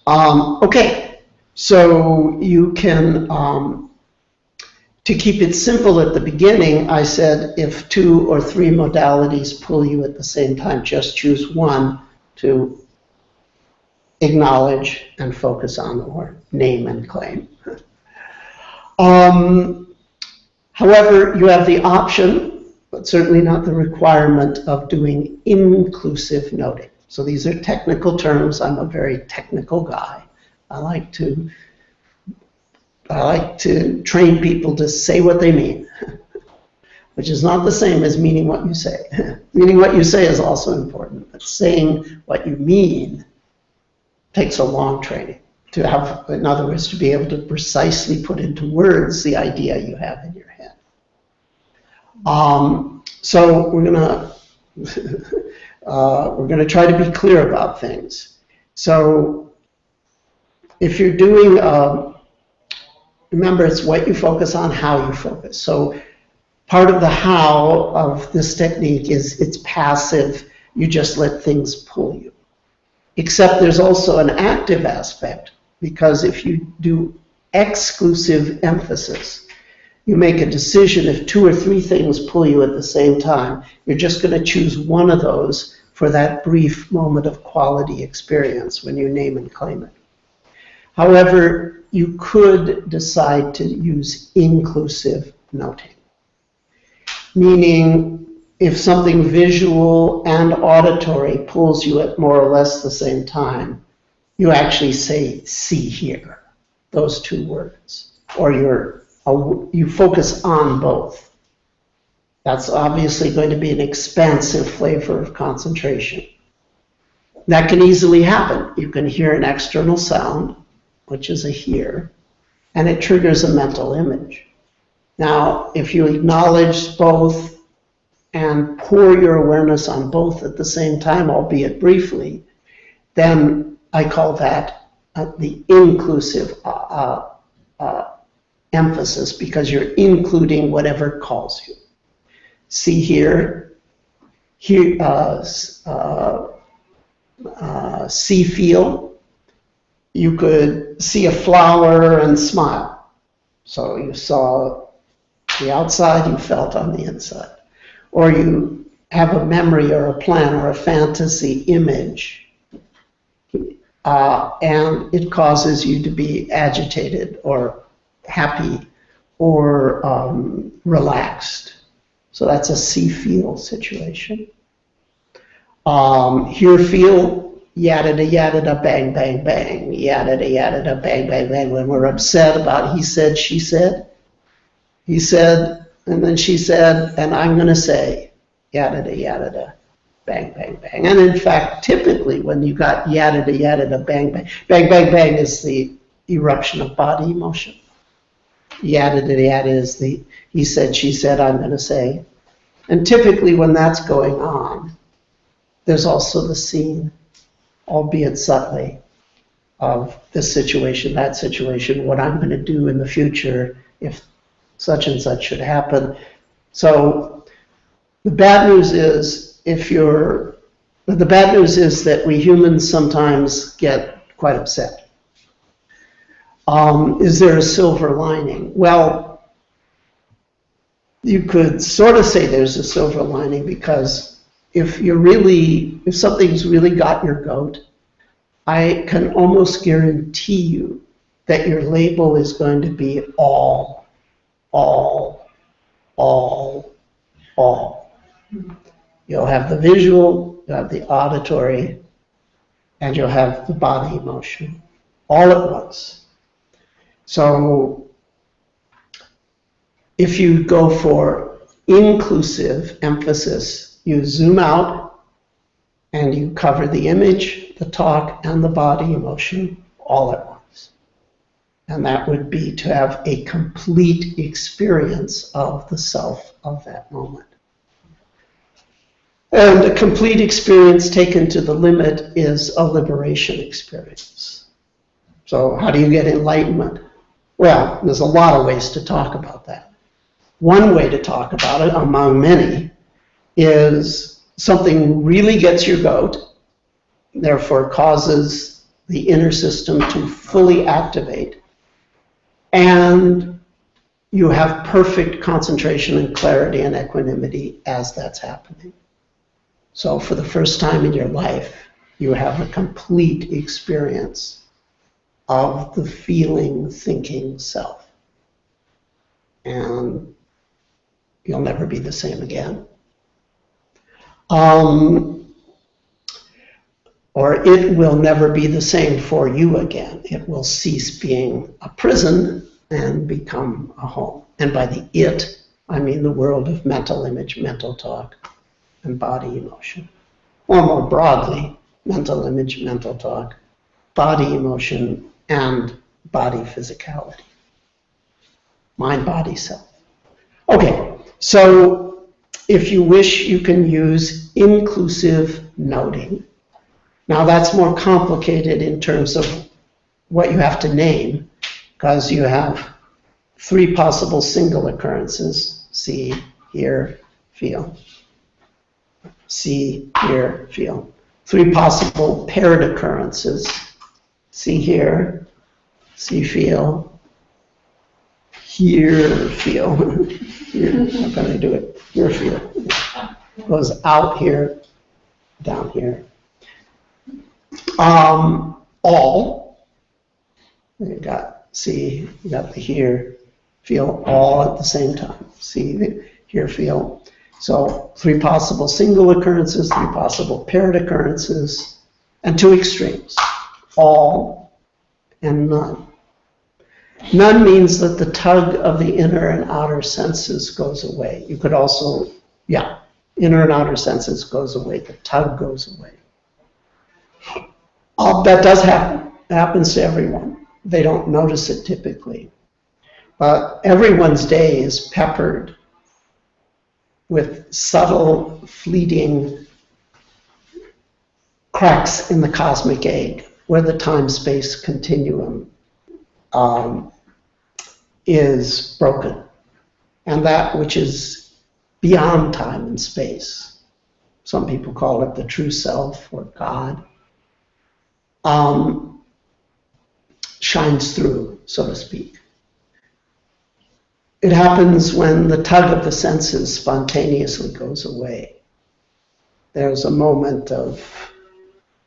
Okay, so you can, to keep it simple at the beginning, I said if 2 or 3 modalities pull you at the same time, just choose one to acknowledge and focus on, or name and claim. However, you have the option, but certainly not the requirement, of doing inclusive noting. So these are technical terms. I'm a very technical guy. I like to train people to say what they mean, which is not the same as meaning what you say. Meaning what you say is also important, but saying what you mean takes a long training to have, in other words, to be able to precisely put into words the idea you have in your head. So we're gonna try to be clear about things. So if you're doing, remember, it's what you focus on, how you focus. So part of the how of this technique is it's passive. You just let things pull you. Except there's also an active aspect, because if you do exclusive emphasis, you make a decision. If 2 or 3 things pull you at the same time, you're just going to choose one of those for that brief moment of quality experience when you name and claim it. However, you could decide to use inclusive noting, meaning if something visual and auditory pulls you at more or less the same time, you actually say see here, those 2 words, or you focus on both. That's obviously going to be an expansive flavor of concentration. That can easily happen. You can hear an external sound, which is a hear, and it triggers a mental image. Now, if you acknowledge both and pour your awareness on both at the same time, albeit briefly, then I call that the inclusive emphasis, because you're including whatever calls you. See here, see, feel. You could see a flower and smile. So you saw the outside, you felt on the inside. Or you have a memory or a plan or a fantasy image, and it causes you to be agitated or happy or relaxed. So that's a see-feel situation. Hear, feel, yada-da, bang, bang, bang, yada-da, bang, bang, bang. When we're upset about he said, she said, he said, and then she said, and I'm going to say, yada-da, bang, bang, bang. And in fact, typically when you got yada-da, bang, bang, bang, bang, bang is the eruption of body emotion. Yada-da, is the he said, she said, I'm going to say. And typically when that's going on, there's also the scene, albeit subtly, of this situation, that situation, what I'm going to do in the future if such and such should happen. So the bad news is that we humans sometimes get quite upset. Is there a silver lining? Well, you could sort of say there's a silver lining, because if something's really got your goat, I can almost guarantee you that your label is going to be all. You'll have the visual, you'll have the auditory, and you'll have the body emotion all at once. So If you go for inclusive emphasis, you zoom out and you cover the image, the talk, and the body emotion all at once. And that would be to have a complete experience of the self of that moment. And a complete experience taken to the limit is a liberation experience. So how do you get enlightenment? Well, there's a lot of ways to talk about that. One way to talk about it, among many, is something really gets your goat, therefore causes the inner system to fully activate, and you have perfect concentration and clarity and equanimity as that's happening. So for the first time in your life, you have a complete experience of the feeling, thinking self. And you'll never be the same again. Or it will never be the same for you again. It will cease being a prison and become a home. And by the it, I mean the world of mental image, mental talk, and body emotion. Or more broadly, mental image, mental talk, body emotion, and body physicality. Mind, body, self. Okay, so if you wish, you can use inclusive noting. Now that's more complicated in terms of what you have to name, because you have 3 possible single occurrences: see, hear, feel. See, hear, feel. 3 possible paired occurrences: see, hear, see, feel, hear, feel. Here, how can I do it? Hear, feel. Goes out here, down here. All. You got see, you got the hear, feel, all at the same time. See, hear, feel. So 3 possible single occurrences, 3 possible paired occurrences, and 2 extremes: all and none. None means that the tug of the inner and outer senses goes away. You could also, inner and outer senses goes away, the tug goes away. That does happen. It happens to everyone. They don't notice it typically. But everyone's day is peppered with subtle, fleeting cracks in the cosmic egg, where the time-space continuum is broken. And that which is beyond time and space, some people call it the true self or God, shines through, so to speak. It happens when the tug of the senses spontaneously goes away. There's a moment of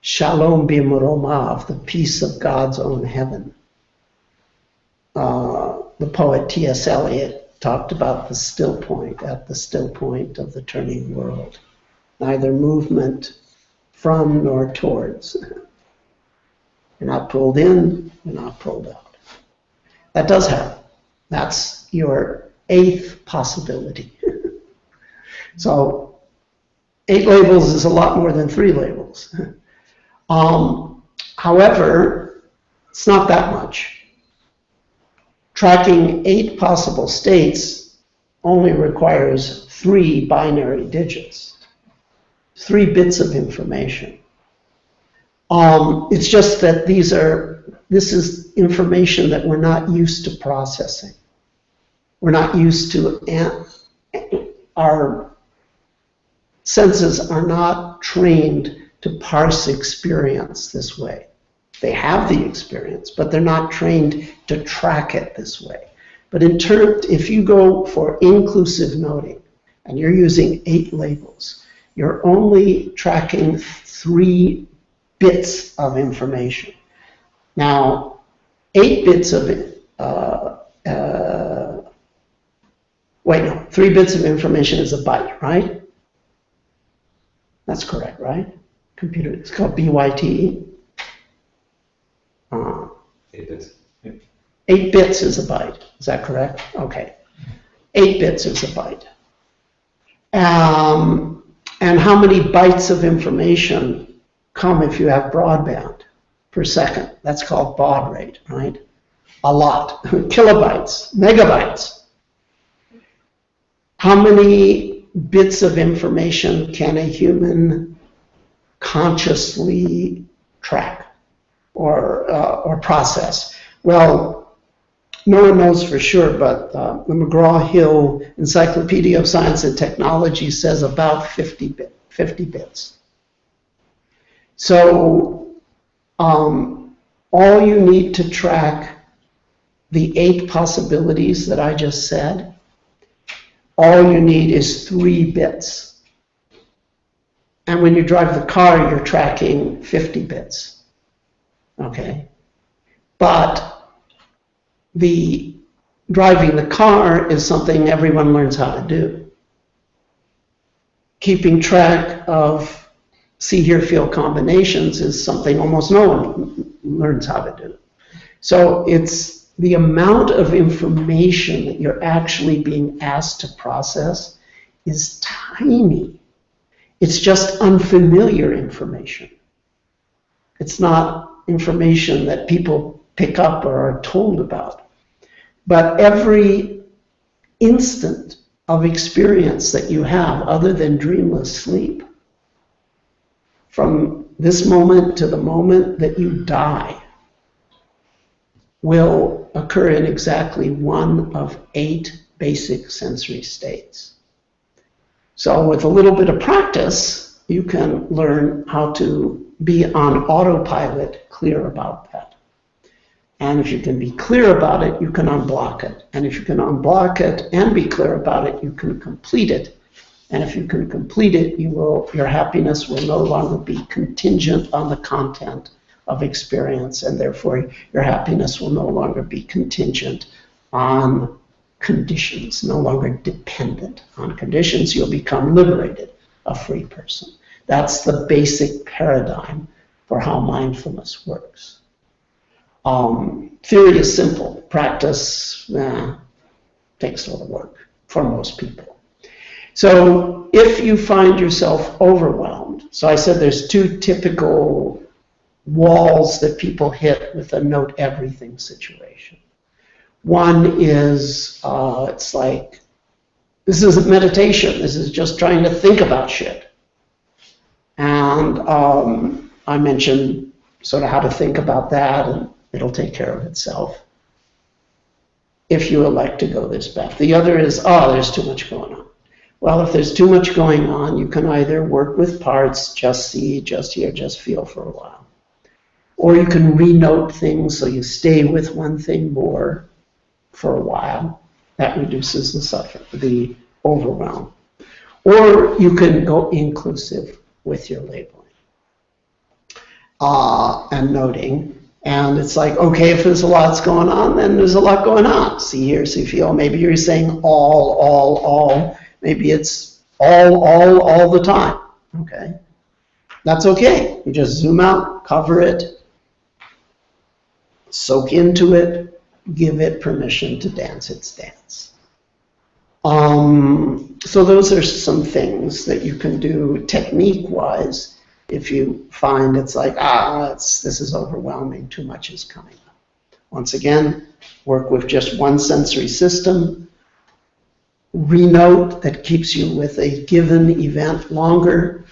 shalom b'moromav, the peace of God's own heaven. The poet T.S. Eliot talked about the still point, at the still point of the turning world. Neither movement from nor towards. You're not pulled in, you're not pulled out. That does happen. That's your 8th possibility. So 8 labels is a lot more than 3 labels. However, it's not that much. Tracking 8 possible states only requires 3 binary digits, 3 bits of information. It's just that this is information that we're not used to processing. We're not used to, our senses are not trained to parse experience this way. They have the experience, but they're not trained to track it this way. But if you go for inclusive noting, and you're using 8 labels, you're only tracking 3 bits of information. Now, 8 bits of 3 bits of information is a byte, right? That's correct, right? Computer, it's called BYT. 8 bits. 8 bits is a byte, is that correct? Okay. 8 bits is a byte. And how many bytes of information come if you have broadband per second? That's called baud rate, right? A lot. Kilobytes, megabytes. How many bits of information can a human consciously track or process? Well, no one knows for sure, but the McGraw-Hill Encyclopedia of Science and Technology says about 50 bits. So all you need to track the 8 possibilities that I just said, all you need is 3 bits. And when you drive the car, you're tracking 50 bits. Okay? But driving the car is something everyone learns how to do. Keeping track of see, hear, feel combinations is something almost no one learns how to do. So it's the amount of information that you're actually being asked to process is tiny. It's just unfamiliar information. It's not information that people pick up or are told about. But every instant of experience that you have, other than dreamless sleep, from this moment to the moment that you die, will occur in exactly one of 8 basic sensory states. So with a little bit of practice, you can learn how to be on autopilot, clear about that. And if you can be clear about it, you can unblock it. And if you can unblock it and be clear about it, you can complete it. And if you can complete it, your happiness will no longer be contingent on the content of experience, and therefore your happiness will no longer be contingent on conditions, no longer dependent on conditions. You'll become liberated, a free person. That's the basic paradigm for how mindfulness works. Theory is simple. Practice takes a lot of work for most people. So if you find yourself overwhelmed, so I said there's 2 typical walls that people hit with a note everything situation. One is, it's like, this isn't meditation, this is just trying to think about shit. And I mentioned sort of how to think about that, and it'll take care of itself if you elect to go this path. The other is, there's too much going on. Well, if there's too much going on, you can either work with parts, just see, just hear, just feel for a while. Or you can renote things so you stay with one thing more for a while. That reduces the suffering, the overwhelm. Or you can go inclusive with your labeling and noting. And it's like, okay, if there's a lot going on, then there's a lot going on. See, hear, see, feel. Maybe you're saying all. Maybe it's all the time. Okay? That's okay. You just zoom out, cover it, soak into it, give it permission to dance its dance. So those are some things that you can do technique-wise if you find it's like, this is overwhelming, too much is coming up. Once again, work with just one sensory system, renote that keeps you with a given event longer,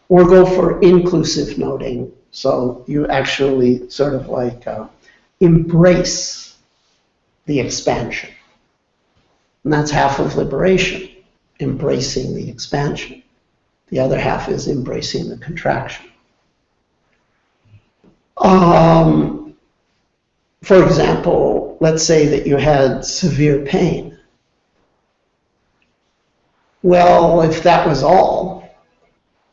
or go for inclusive noting. So you actually sort of like embrace the expansion. And that's half of liberation, embracing the expansion. The other half is embracing the contraction. For example, let's say that you had severe pain. Well, if that was all,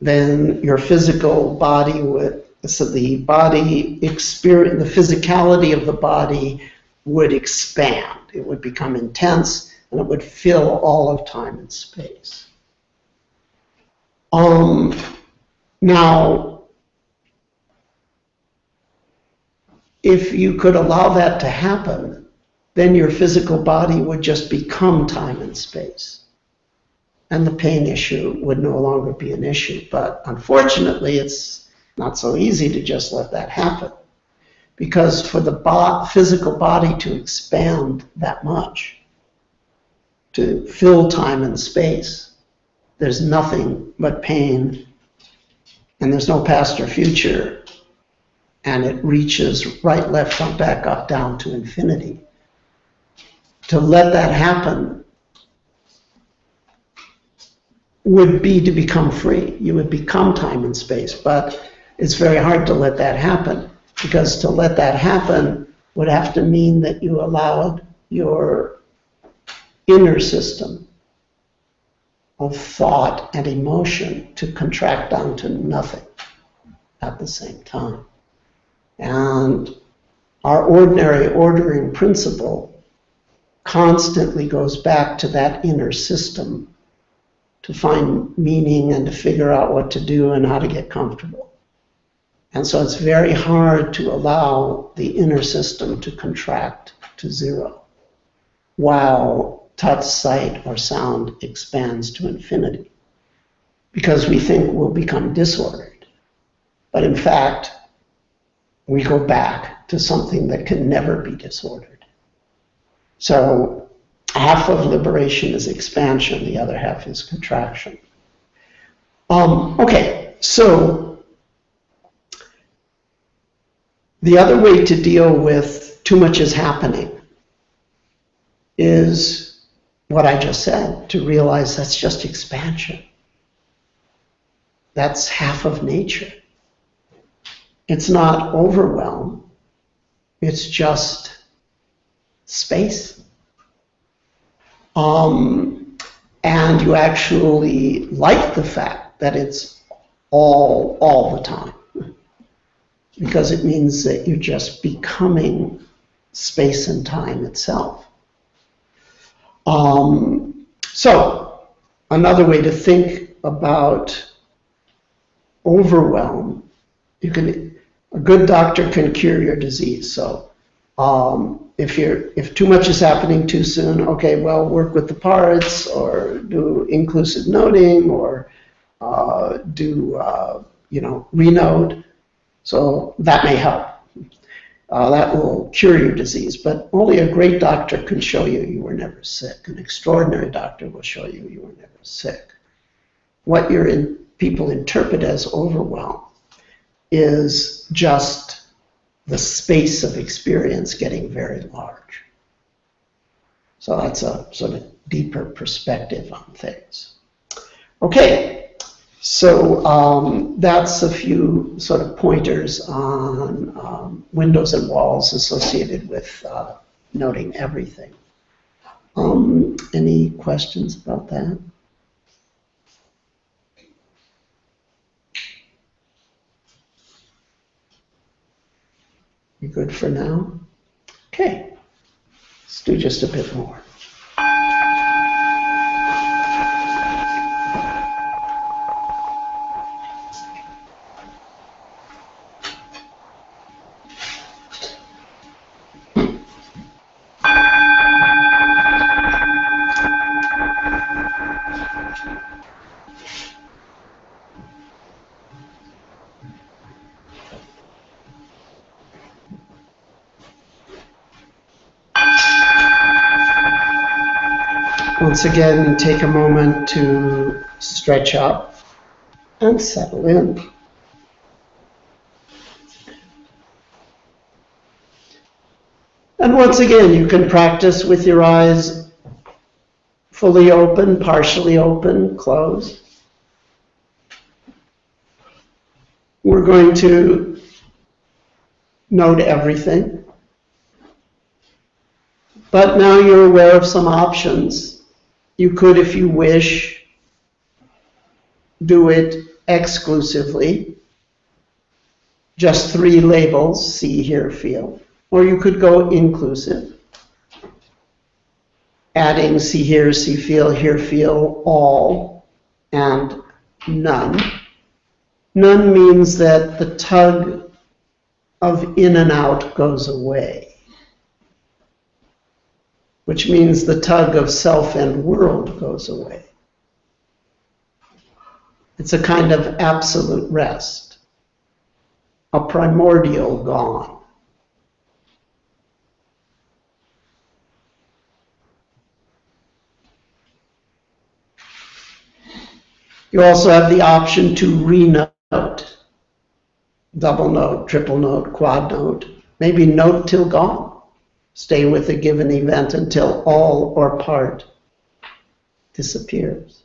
then your physical body would, so the body experience, the physicality of the body would expand. It would become intense, and it would fill all of time and space. Now, if you could allow that to happen, then your physical body would just become time and space. And the pain issue would no longer be an issue. But unfortunately, it's not so easy to just let that happen. Because for the physical body to expand that much, to fill time and space, there's nothing but pain, and there's no past or future, and it reaches right, left, front, back, up, down to infinity. To let that happen would be to become free. You would become time and space, but it's very hard to let that happen, because to let that happen would have to mean that you allowed your inner system of thought and emotion to contract down to nothing at the same time. And our ordinary ordering principle constantly goes back to that inner system to find meaning and to figure out what to do and how to get comfortable. And so it's very hard to allow the inner system to contract to zero while touch, sight, or sound expands to infinity, because we think we'll become disordered. But in fact, we go back to something that can never be disordered. So half of liberation is expansion, the other half is contraction. Okay, so the other way to deal with too much is happening is what I just said, to realize that's just expansion. That's half of nature. It's not overwhelm, it's just space. And you actually like the fact that it's all the time, because it means that you're just becoming space and time itself. So another way to think about overwhelm, a good doctor can cure your disease. So if too much is happening too soon, okay, well, work with the parts, or do inclusive noting, or renode. So that may help. That will cure your disease, but only a great doctor can show you were never sick. An extraordinary doctor will show you were never sick. What people interpret as overwhelm is just the space of experience getting very large. So that's a sort of deeper perspective on things. Okay. So that's a few sort of pointers on windows and walls associated with noting everything. Any questions about that? You good for now? Okay, let's do just a bit more. Once again, take a moment to stretch up and settle in. And once again, you can practice with your eyes fully open, partially open, closed. We're going to note everything. But now you're aware of some options. You could, if you wish, do it exclusively. Just 3 labels, see, hear, feel. Or you could go inclusive, adding see, hear, feel, all, and none. None means that the tug of in and out goes away. which means the tug of self and world goes away. It's a kind of absolute rest, a primordial gone. You also have the option to re-note, double note, triple note, quad note, maybe note till gone. Stay with a given event until all or part disappears.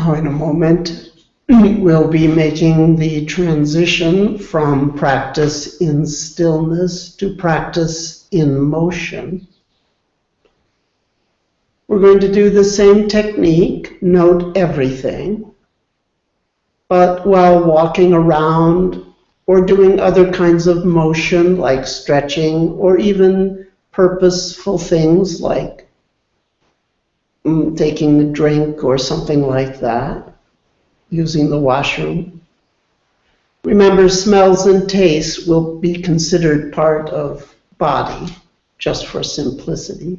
Now, in a moment, we'll be making the transition from practice in stillness to practice in motion. We're going to do the same technique, note everything, but while walking around or doing other kinds of motion like stretching or even purposeful things like taking a drink or something like that, using the washroom. Remember, smells and tastes will be considered part of body, just for simplicity.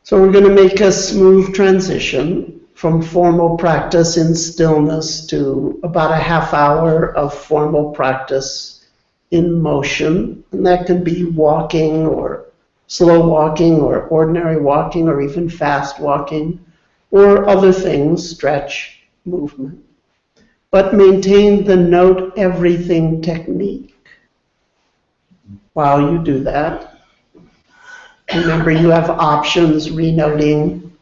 So we're going to make a smooth transition from formal practice in stillness to about a half hour of formal practice in motion. And that can be walking or slow walking or ordinary walking or even fast walking or other things, stretch, movement. But maintain the note everything technique while you do that. Remember, you have options, renoting,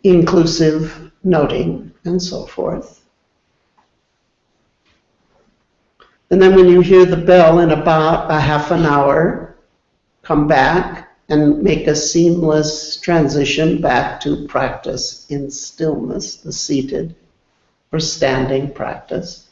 inclusive noting, and so forth. And then when you hear the bell in about a half an hour, come back and make a seamless transition back to practice in stillness, the seated or standing practice.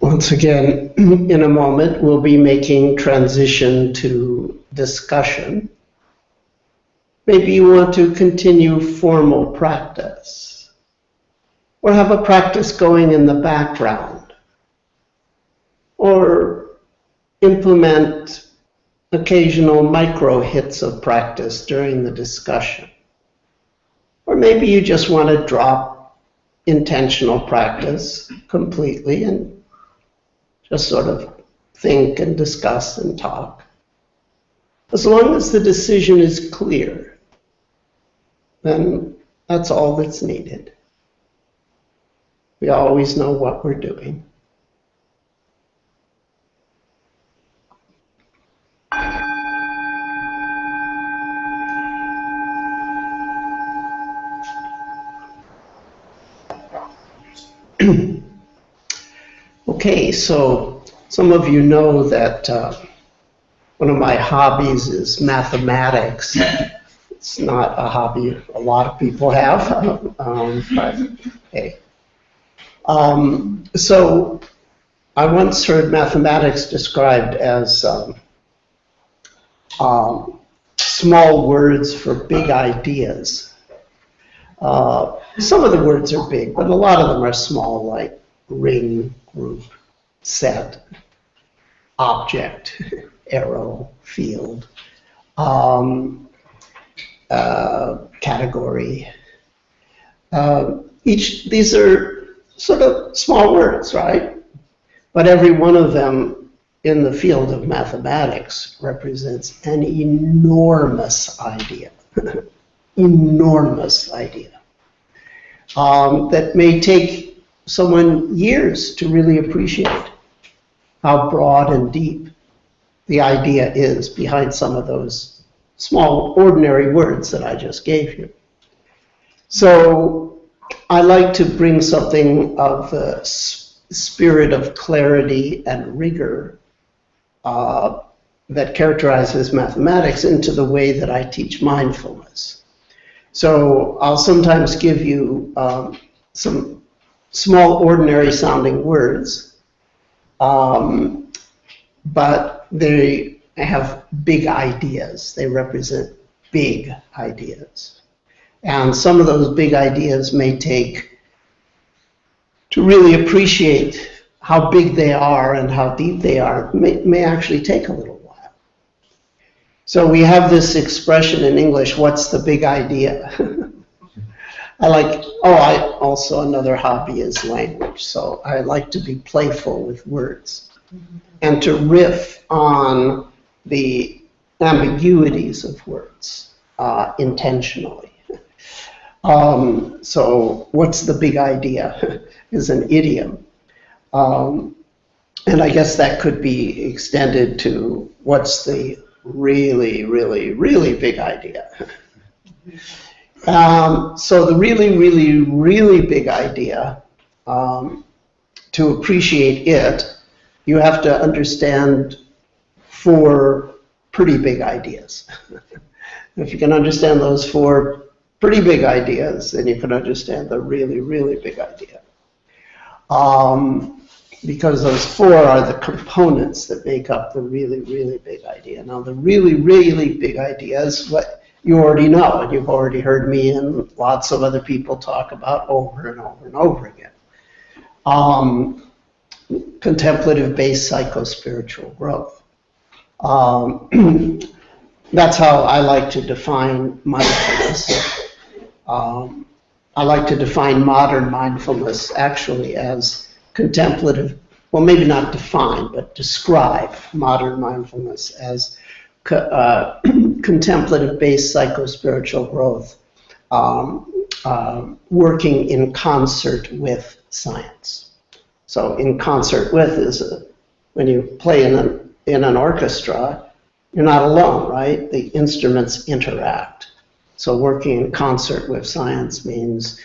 Once again, in a moment, we'll be making transition to discussion. Maybe you want to continue formal practice, or have a practice going in the background, or implement occasional micro hits of practice during the discussion. Or maybe you just want to drop intentional practice completely and just sort of think and discuss and talk. As long as the decision is clear, then that's all that's needed. We always know what we're doing. Okay, so some of you know that one of my hobbies is mathematics. It's not a hobby a lot of people have, but hey. So I once heard mathematics described as small words for big ideas. Some of the words are big, but a lot of them are small, like ring, group, set, object, arrow, field, category. These are sort of small words, right? But every one of them in the field of mathematics represents an enormous idea. Enormous idea. That may take someone years to really appreciate how broad and deep the idea is behind some of those small, ordinary words that I just gave you. So I like to bring something of the spirit of clarity and rigor that characterizes mathematics into the way that I teach mindfulness. So I'll sometimes give you some small, ordinary sounding words, but they have big ideas. They represent big ideas. And some of those big ideas may take, to really appreciate how big they are and how deep they are, may actually take a little while. So we have this expression in English, what's the big idea? I also, another hobby is language, so I like to be playful with words and to riff on the ambiguities of words intentionally. So what's the big idea is an idiom. And I guess that could be extended to what's the really, really, really big idea. So the really, really, really big idea, to appreciate it, you have to understand 4 pretty big ideas. If you can understand those 4 pretty big ideas, then you can understand the really, really big idea. Because those 4 are the components that make up the really, really big idea. Now, the really, really big idea is what you already know, and you've already heard me and lots of other people talk about over and over and over again. Contemplative-based psycho-spiritual growth. That's how I like to define mindfulness. I like to define modern mindfulness actually as contemplative, well, maybe not define, but describe modern mindfulness as contemplative-based psycho-spiritual growth, working in concert with science. So in concert with is when you play in an orchestra, you're not alone, right? The instruments interact. So working in concert with science means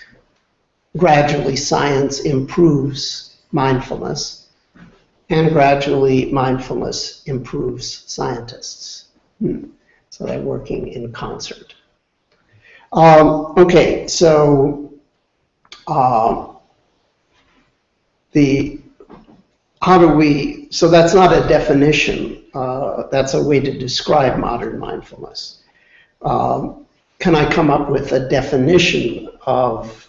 gradually science improves mindfulness, and gradually mindfulness improves scientists. So they're working in concert. Okay, so how do we, so that's not a definition, that's a way to describe modern mindfulness. Can I come up with a definition of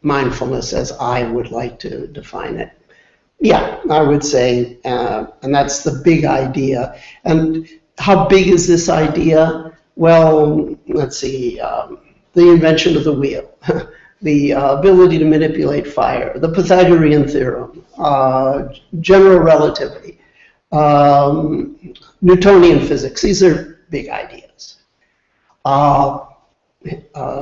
mindfulness as I would like to define it? Yeah, I would say, and that's the big idea. And how big is this idea? Well, let's see, the invention of the wheel, the ability to manipulate fire, the Pythagorean theorem, general relativity, Newtonian physics. These are big ideas.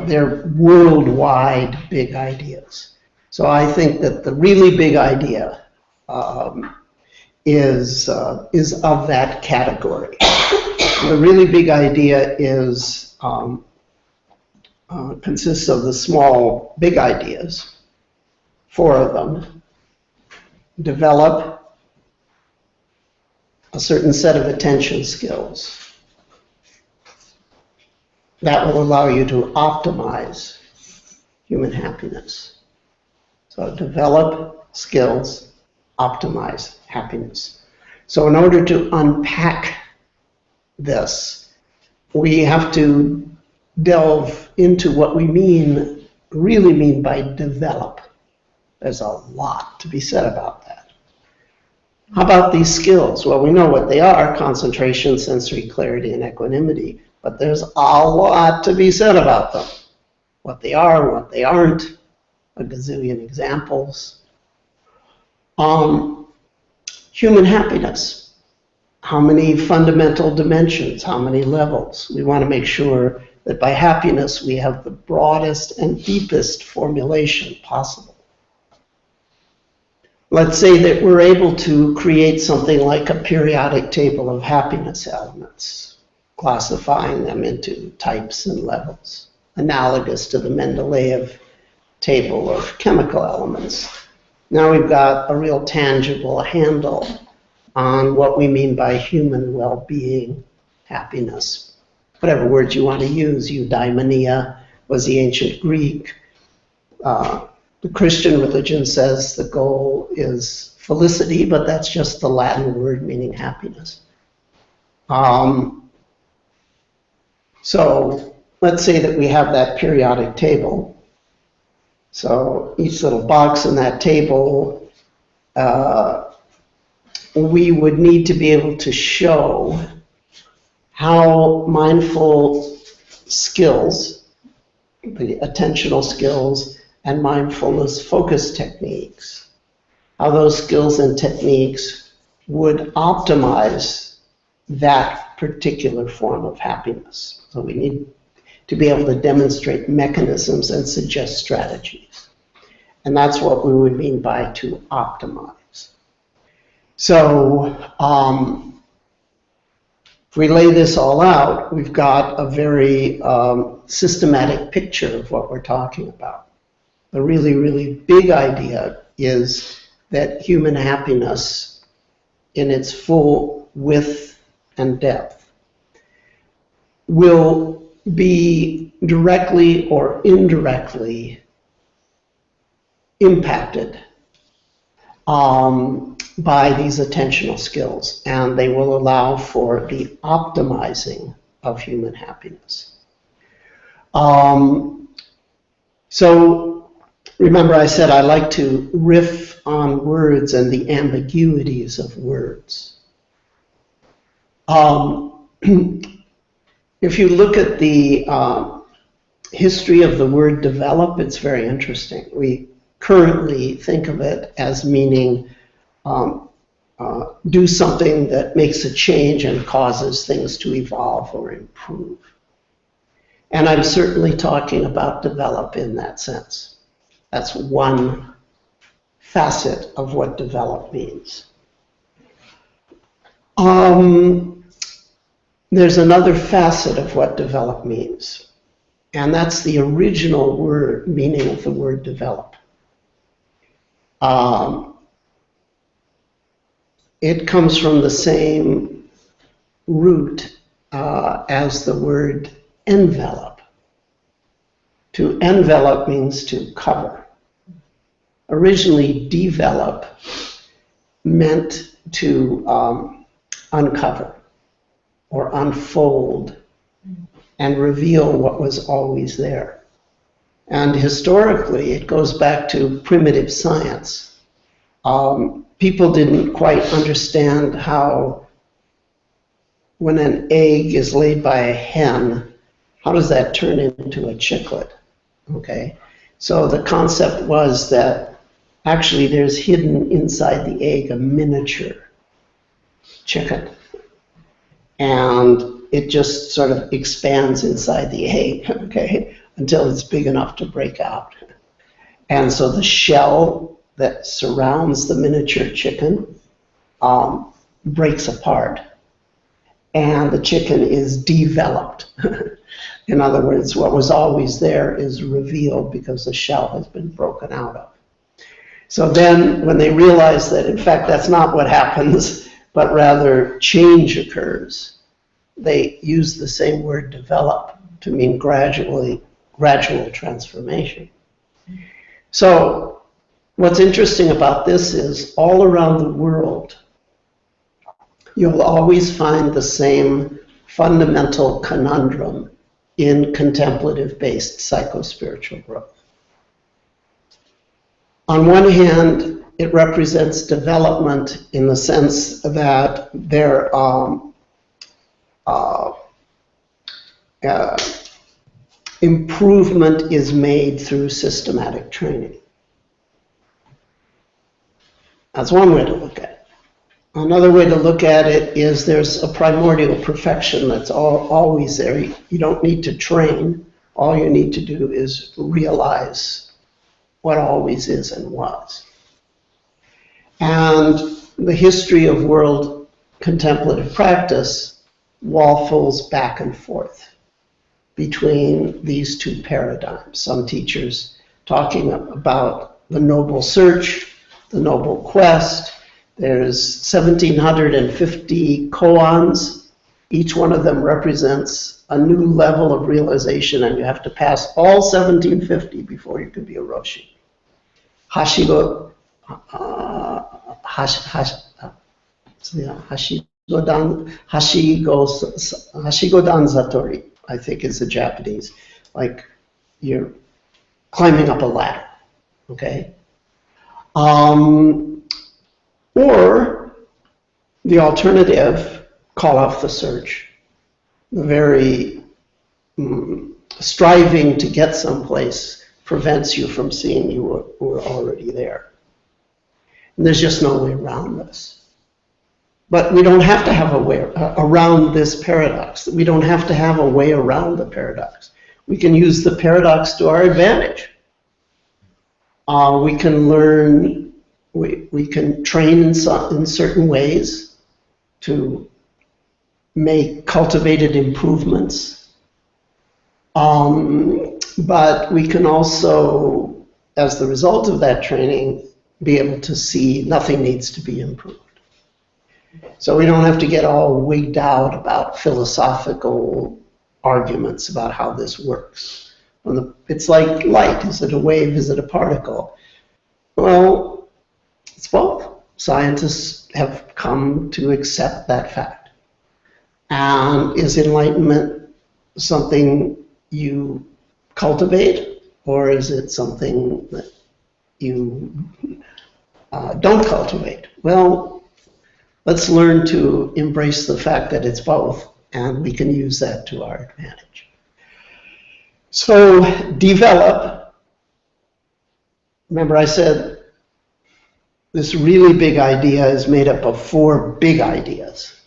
They're worldwide big ideas. So I think that the really big idea is of that category. The really big idea is consists of the small big ideas, 4 of them. Develop a certain set of attention skills that will allow you to optimize human happiness. So develop skills, optimize happiness. So in order to unpack this, we have to delve into what we really mean by develop. There's a lot to be said about that. How about these skills? Well, we know what they are: concentration, sensory clarity, and equanimity. But there's a lot to be said about them. What they are, what they aren't, a gazillion examples. Human happiness. How many fundamental dimensions? How many levels? We want to make sure that by happiness we have the broadest and deepest formulation possible. Let's say that we're able to create something like a periodic table of happiness elements, classifying them into types and levels, analogous to the Mendeleev table of chemical elements. Now we've got a real tangible handle on what we mean by human well-being, happiness. Whatever words you want to use, eudaimonia was the ancient Greek. The Christian religion says the goal is felicity, but that's just the Latin word meaning happiness. So let's say that we have that periodic table. So each little box in that table, we would need to be able to show how mindful skills, the attentional skills, and mindfulness focus techniques, how those skills and techniques would optimize that particular form of happiness. So we need to be able to demonstrate mechanisms and suggest strategies. And that's what we would mean by to optimize. So if we lay this all out, we've got a very systematic picture of what we're talking about. The really, really big idea is that human happiness in its full width and depth will be directly or indirectly impacted by these attentional skills, and they will allow for the optimizing of human happiness. So remember I said I like to riff on words and the ambiguities of words. If you look at the history of the word develop, it's very interesting. We currently think of it as meaning do something that makes a change and causes things to evolve or improve. And I'm certainly talking about develop in that sense. That's one facet of what develop means. There's another facet of what develop means, and that's the original word meaning of the word develop. It comes from the same root as the word envelop. To envelop means to cover. Originally, develop meant to uncover or unfold and reveal what was always there. And historically, it goes back to primitive science. People didn't quite understand how, when an egg is laid by a hen, how does that turn into a chicklet? Okay, so the concept was that actually there's hidden inside the egg a miniature chicken, and it just sort of expands inside the egg, okay, until it's big enough to break out. And so the shell that surrounds the miniature chicken breaks apart, and the chicken is developed. In other words, what was always there is revealed because the shell has been broken out of. So then when they realize that in fact that's not what happens, but rather change occurs, they use the same word develop to mean gradual transformation. So what's interesting about this is all around the world, you'll always find the same fundamental conundrum in contemplative-based psycho-spiritual growth. On one hand, it represents development in the sense that there improvement is made through systematic training. That's one way to look at it. Another way to look at it is there's a primordial perfection that's always there. You don't need to train. All you need to do is realize what always is and was. And the history of world contemplative practice waffles back and forth between these two paradigms. Some teachers talking about the noble search, the noble quest. There's 1,750 koans. Each one of them represents a new level of realization, and you have to pass all 1,750 before you can be a Roshi. Hashigodan Zatori, I think is the Japanese. Like you're climbing up a ladder, okay? Or the alternative, call off the search. The very striving to get someplace prevents you from seeing you were already there. And there's just no way around this. But we don't have to have a way around this paradox. We don't have to have a way around the paradox. We can use the paradox to our advantage. We can learn. We can train in certain ways to make cultivated improvements. But we can also, as the result of that training, be able to see nothing needs to be improved. So we don't have to get all wigged out about philosophical arguments about how this works. It's like light. Is it a wave? Is it a particle? Well, it's both. Scientists have come to accept that fact. And is enlightenment something you cultivate, or is it something that you don't cultivate? Well, let's learn to embrace the fact that it's both, and we can use that to our advantage. So, develop. Remember I said this really big idea is made up of 4 big ideas.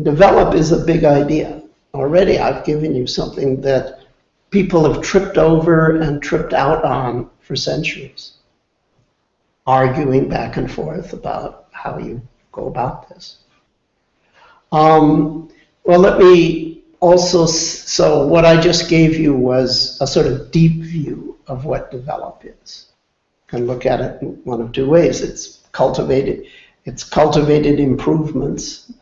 Develop is a big idea. Already I've given you something that people have tripped over and tripped out on for centuries, arguing back and forth about how you go about this. Well, let me also, so what I just gave you was a sort of deep view of what develop is. You can look at it in one of 2 ways. It's cultivated improvements,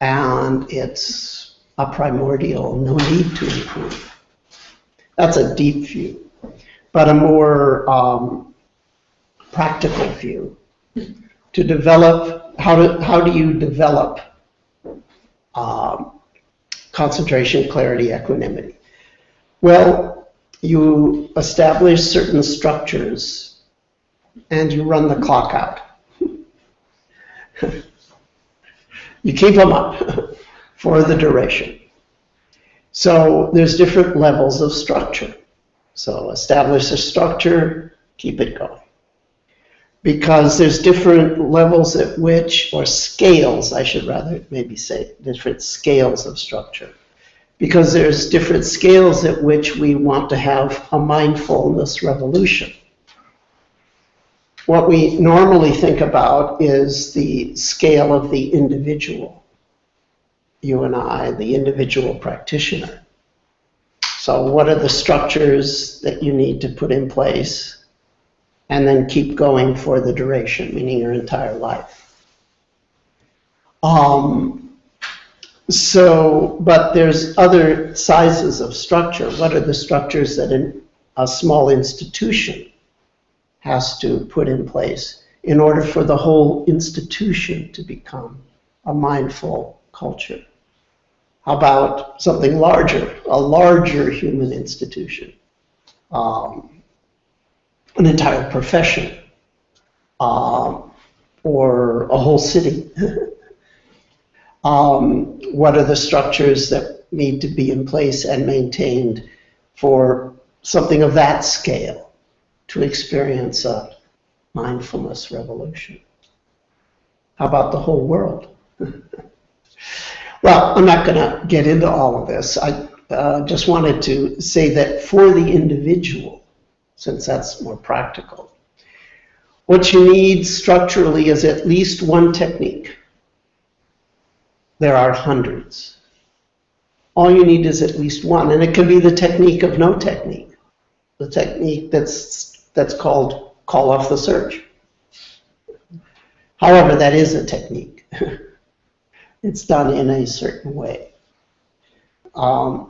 and it's a primordial, no need to improve. That's a deep view. But a more practical view to develop, how do you develop concentration, clarity, equanimity? Well, you establish certain structures and you run the clock out. You keep them up for the duration. So there's different levels of structure. So establish a structure, keep it going. Because there's different levels at which, or scales, I should rather maybe say, different scales of structure. Because there's different scales at which we want to have a mindfulness revolution. What we normally think about is the scale of the individual. You and I, the individual practitioner. So what are the structures that you need to put in place and then keep going for the duration, meaning your entire life? But there's other sizes of structure. What are the structures that a small institution has to put in place in order for the whole institution to become a mindful culture? How about something larger, a larger human institution, an entire profession, or a whole city? What are the structures that need to be in place and maintained for something of that scale to experience a mindfulness revolution? How about the whole world? Well, I'm not going to get into all of this. I just wanted to say that for the individual, since that's more practical, what you need structurally is at least one technique. There are hundreds. All you need is at least one, and it can be the technique of no technique, the technique that's called call off the search. However, that is a technique. It's done in a certain way. But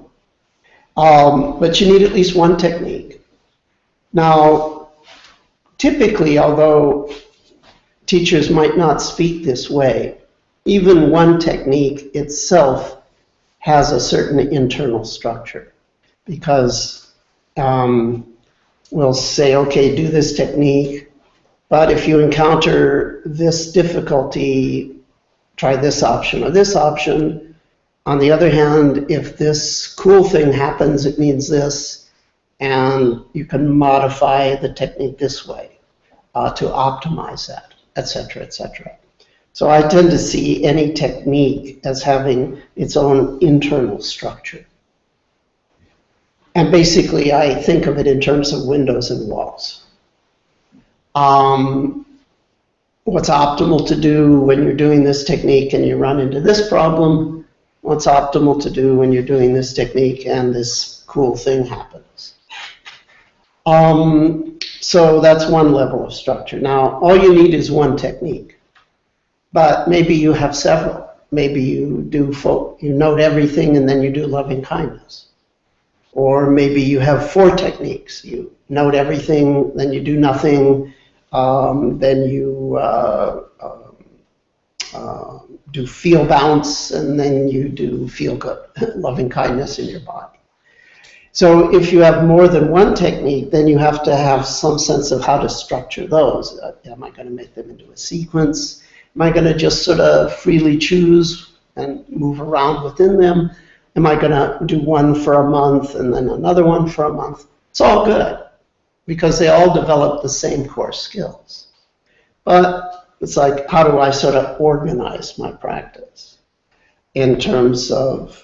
you need at least one technique. Now, typically, although teachers might not speak this way, even one technique itself has a certain internal structure. Because we'll say, okay, do this technique, but if you encounter this difficulty, try this option or this option. On the other hand, if this cool thing happens, it means this, and you can modify the technique this way to optimize that, etc., etc. So I tend to see any technique as having its own internal structure. And basically, I think of it in terms of windows and walls. What's optimal to do when you're doing this technique and you run into this problem? What's optimal to do when you're doing this technique and this cool thing happens? So that's one level of structure. Now, all you need is one technique, but maybe you have several. Maybe you note everything and then you do loving kindness. Or maybe you have 4 techniques. You note everything, then you do nothing, then you do feel bounce, and then you do feel good, loving kindness in your body. So if you have more than one technique, then you have to have some sense of how to structure those. Am I going to make them into a sequence? Am I going to just sort of freely choose and move around within them? Am I going to do one for a month and then another one for a month? It's all good, because they all develop the same core skills. But it's like, how do I sort of organize my practice in terms of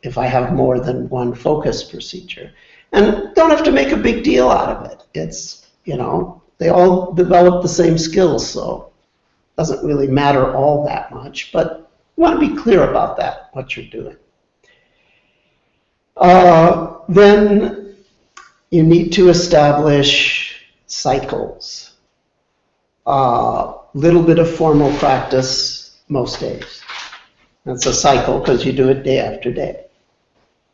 if I have more than one focus procedure? And don't have to make a big deal out of it. It's, they all develop the same skills, so it doesn't really matter all that much. But you want to be clear about that, what you're doing. Then you need to establish cycles. Little bit of formal practice most days. That's a cycle because you do it day after day.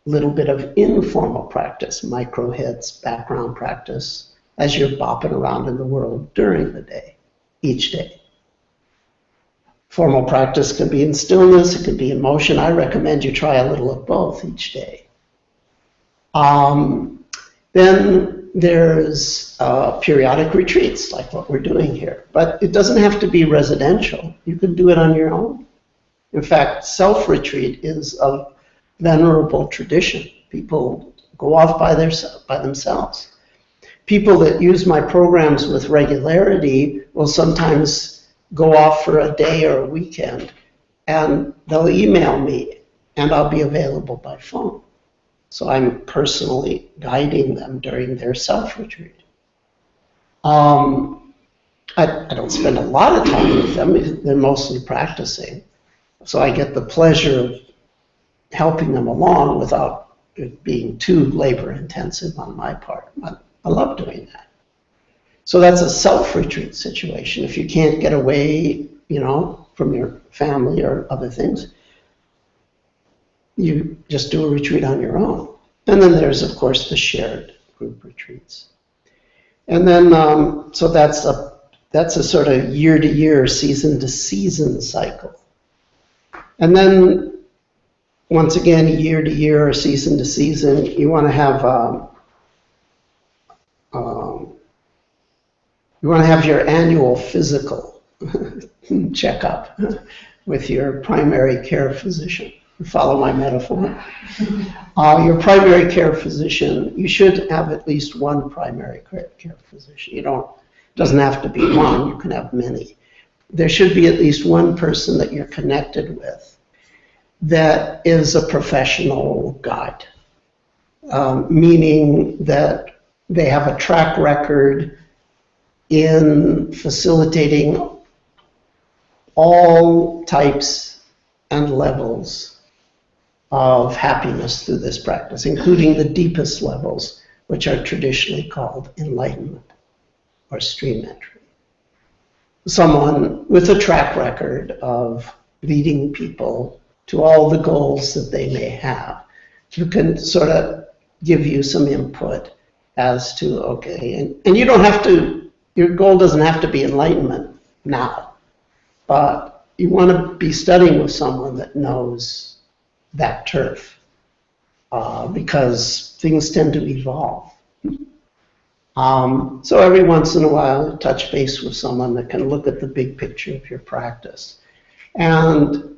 Little bit of informal practice, micro hits, background practice, as you're bopping around in the world during the day, each day. Formal practice can be in stillness, it can be in motion. I recommend you try a little of both each day. Then there's periodic retreats, like what we're doing here. But it doesn't have to be residential. You can do it on your own. In fact, self-retreat is a venerable tradition. People go off by themselves. People that use my programs with regularity will sometimes go off for a day or a weekend, and they'll email me, and I'll be available by phone. So I'm personally guiding them during their self-retreat. I don't spend a lot of time with them. They're mostly practicing. So I get the pleasure of helping them along without it being too labor-intensive on my part. I love doing that. So that's a self-retreat situation. If you can't get away, from your family or other things, you just do a retreat on your own. And then there's, of course, the shared group retreats. And then, so that's a sort of year-to-year, season-to-season cycle. And then, once again, year-to-year or season-to-season, you want to have your annual physical checkup with your primary care physician. Follow my metaphor. Your primary care physician, you should have at least one primary care physician. It doesn't have to be one, you can have many. There should be at least one person that you're connected with that is a professional guide, meaning that they have a track record in facilitating all types and levels of happiness through this practice, including the deepest levels, which are traditionally called enlightenment or stream entry. Someone with a track record of leading people to all the goals that they may have, who can sort of give you some input as to, okay, and you don't have to, your goal doesn't have to be enlightenment now, but you want to be studying with someone that knows that turf, because things tend to evolve. So every once in a while, touch base with someone that can look at the big picture of your practice and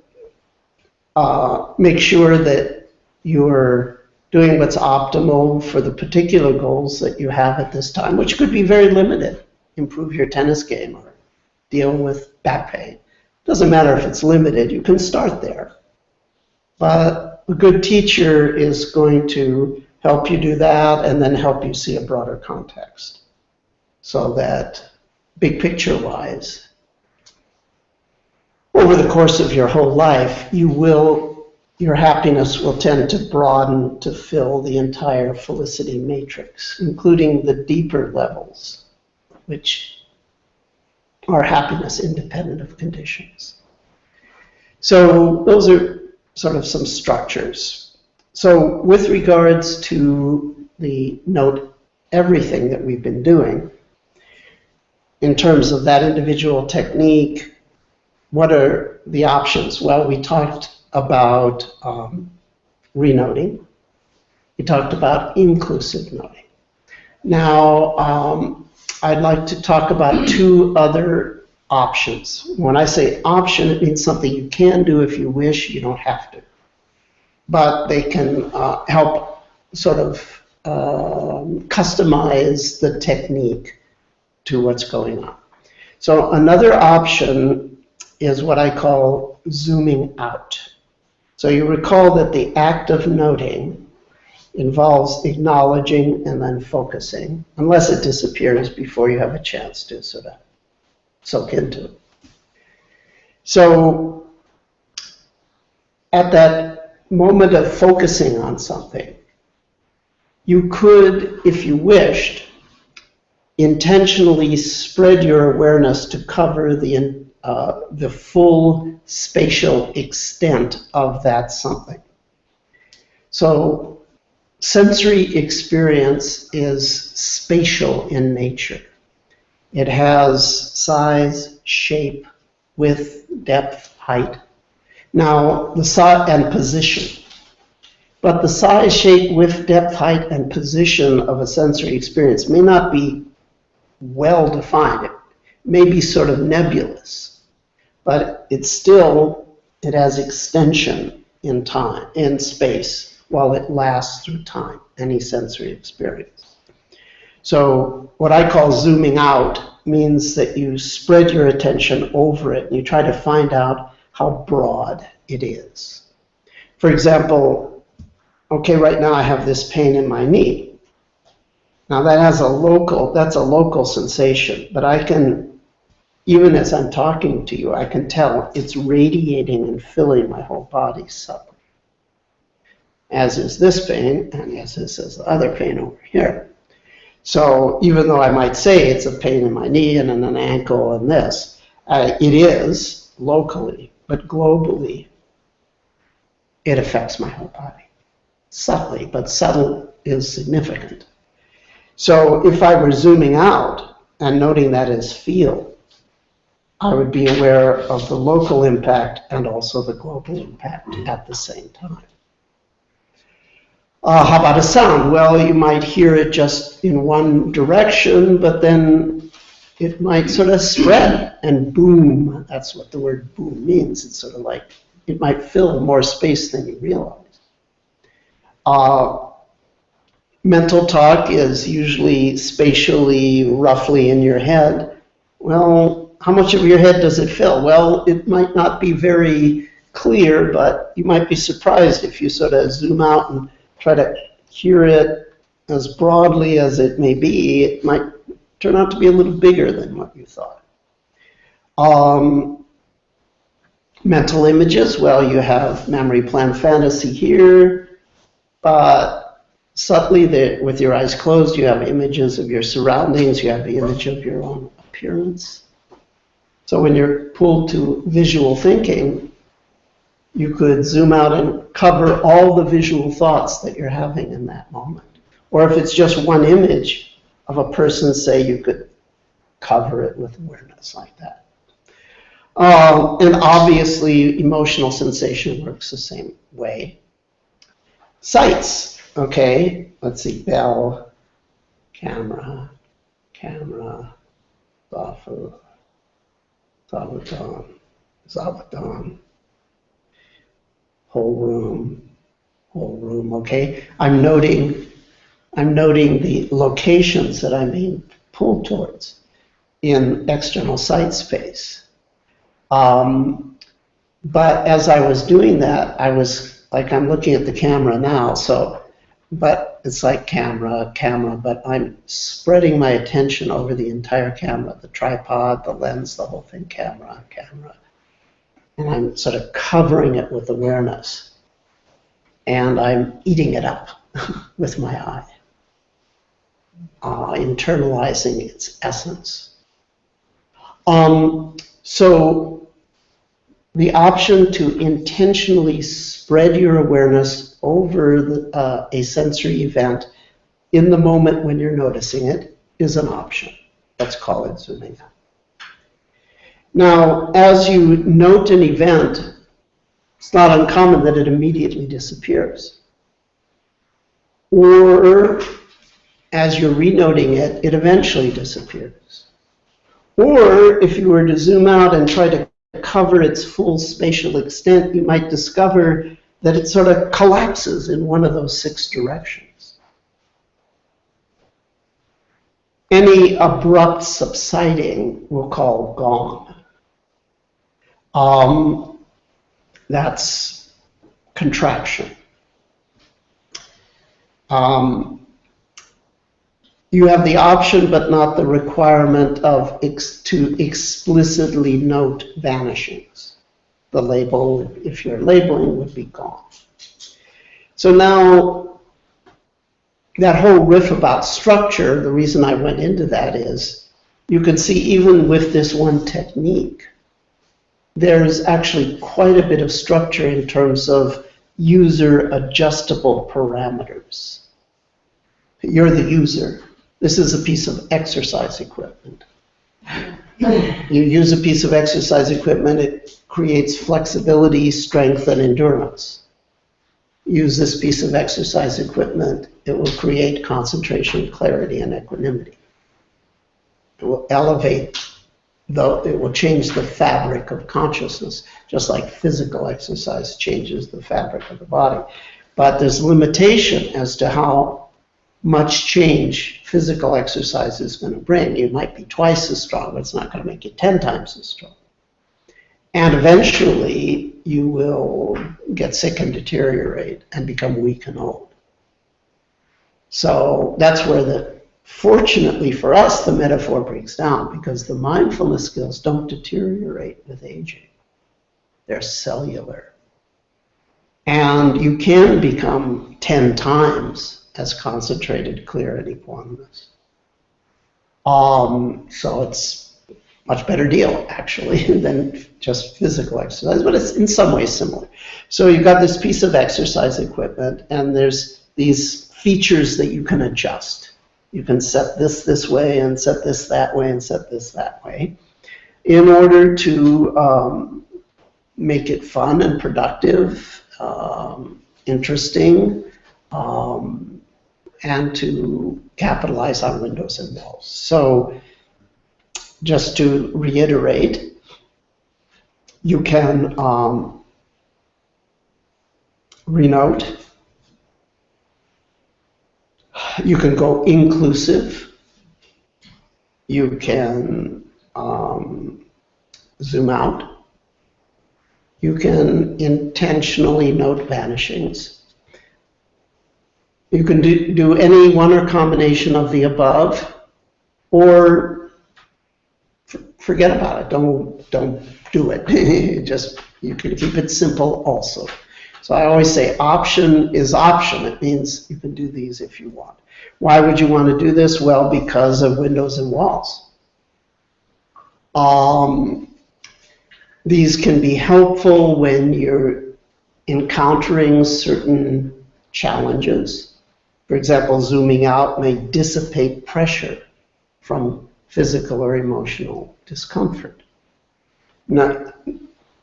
make sure that you're doing what's optimal for the particular goals that you have at this time, which could be very limited. Improve your tennis game or deal with back pain. Doesn't matter if it's limited, you can start there. But a good teacher is going to help you do that and then help you see a broader context, so that big picture wise, over the course of your whole life, your happiness will tend to broaden to fill the entire felicity matrix, including the deeper levels, which are happiness independent of conditions. So those are sort of some structures. So with regards to the note everything that we've been doing, in terms of that individual technique, what are the options? Well, we talked about renoting. We talked about inclusive noting. Now, I'd like to talk about two other options. When I say option, it means something you can do if you wish, you don't have to. But they can help sort of customize the technique to what's going on. So another option is what I call zooming out. So you recall that the act of noting involves acknowledging and then focusing, unless it disappears before you have a chance to sort of soak into it. So at that moment of focusing on something, you could, if you wished, intentionally spread your awareness to cover the full spatial extent of that something. So sensory experience is spatial in nature. It has size, shape, width, depth, height. Now, the size and position. But the size, shape, width, depth, height, and position of a sensory experience may not be well defined. It may be sort of nebulous, but it has extension in time, in space, while it lasts through time, any sensory experience. So what I call zooming out means that you spread your attention over it and you try to find out how broad it is. For example, okay, right now I have this pain in my knee. Now that's a local sensation, but I can, even as I'm talking to you, I can tell it's radiating and filling my whole body subtly. As is this pain, and as is the other pain over here. So even though I might say it's a pain in my knee and in an ankle and this, it is locally, but globally, it affects my whole body. Subtly, but subtle is significant. So if I were zooming out and noting that as feel, I would be aware of the local impact and also the global impact at the same time. How about a sound? Well, you might hear it just in one direction, but then it might sort of spread and boom. That's what the word boom means. It's sort of like it might fill more space than you realize. Mental talk is usually spatially, roughly in your head. Well, how much of your head does it fill? Well, it might not be very clear, but you might be surprised if you sort of zoom out and try to hear it as broadly as it may be. It might turn out to be a little bigger than what you thought. Mental images, well, you have memory, plan, fantasy here, but subtly, with your eyes closed, you have images of your surroundings, you have the image of your own appearance. So when you're pulled to visual thinking, you could zoom out and cover all the visual thoughts that you're having in that moment. Or if it's just one image of a person, say, you could cover it with awareness like that. And obviously, emotional sensation works the same way. Sights, okay, let's see, bell, camera, buffer, Zabaton, whole room, okay? I'm noting the locations that I'm being pulled towards in external sight space. But as I was doing that, I was, like I'm looking at the camera now, but it's like camera, but I'm spreading my attention over the entire camera, the tripod, the lens, the whole thing, camera. And I'm sort of covering it with awareness. And I'm eating it up with my eye, internalizing its essence. So the option to intentionally spread your awareness over a sensory event in the moment when you're noticing it is an option. Let's call it zooming out. Now, as you note an event, it's not uncommon that it immediately disappears. Or as you're renoting it, it eventually disappears. Or if you were to zoom out and try to cover its full spatial extent, you might discover that it sort of collapses in one of those 6 directions. Any abrupt subsiding we'll call gone. That's contraction. You have the option, but not the requirement to explicitly note vanishings. The label, if you're labeling, would be gone. So now, that whole riff about structure, the reason I went into that is, you can see even with this one technique, there's actually quite a bit of structure in terms of user adjustable parameters. You're the user. This is a piece of exercise equipment. You use a piece of exercise equipment, it creates flexibility, strength, and endurance. Use this piece of exercise equipment, it will create concentration, clarity, and equanimity. It will elevate, it will change the fabric of consciousness, just like physical exercise changes the fabric of the body. But there's limitation as to how much change physical exercise is going to bring. You might be twice as strong, but it's not going to make you 10 times as strong. And eventually, you will get sick and deteriorate and become weak and old. So that's where fortunately for us, the metaphor breaks down, because the mindfulness skills don't deteriorate with aging. They're cellular. And you can become 10 times as concentrated, clear, and equanimous. So it's a much better deal, actually, than just physical exercise, but it's in some ways similar. So you've got this piece of exercise equipment, and there's these features that you can adjust. You can set this way, and set this that way, and set this that way, in order to make it fun and productive, interesting, and to capitalize on windows and walls. So just to reiterate, you can renote, you can go inclusive, you can zoom out, you can intentionally note vanishings. You can do any one or combination of the above, or forget about it. Don't do it. Just, you can keep it simple also. So I always say option is option. It means you can do these if you want. Why would you want to do this? Well, because of windows and walls. These can be helpful when you're encountering certain challenges. For example, zooming out may dissipate pressure from physical or emotional discomfort. Now,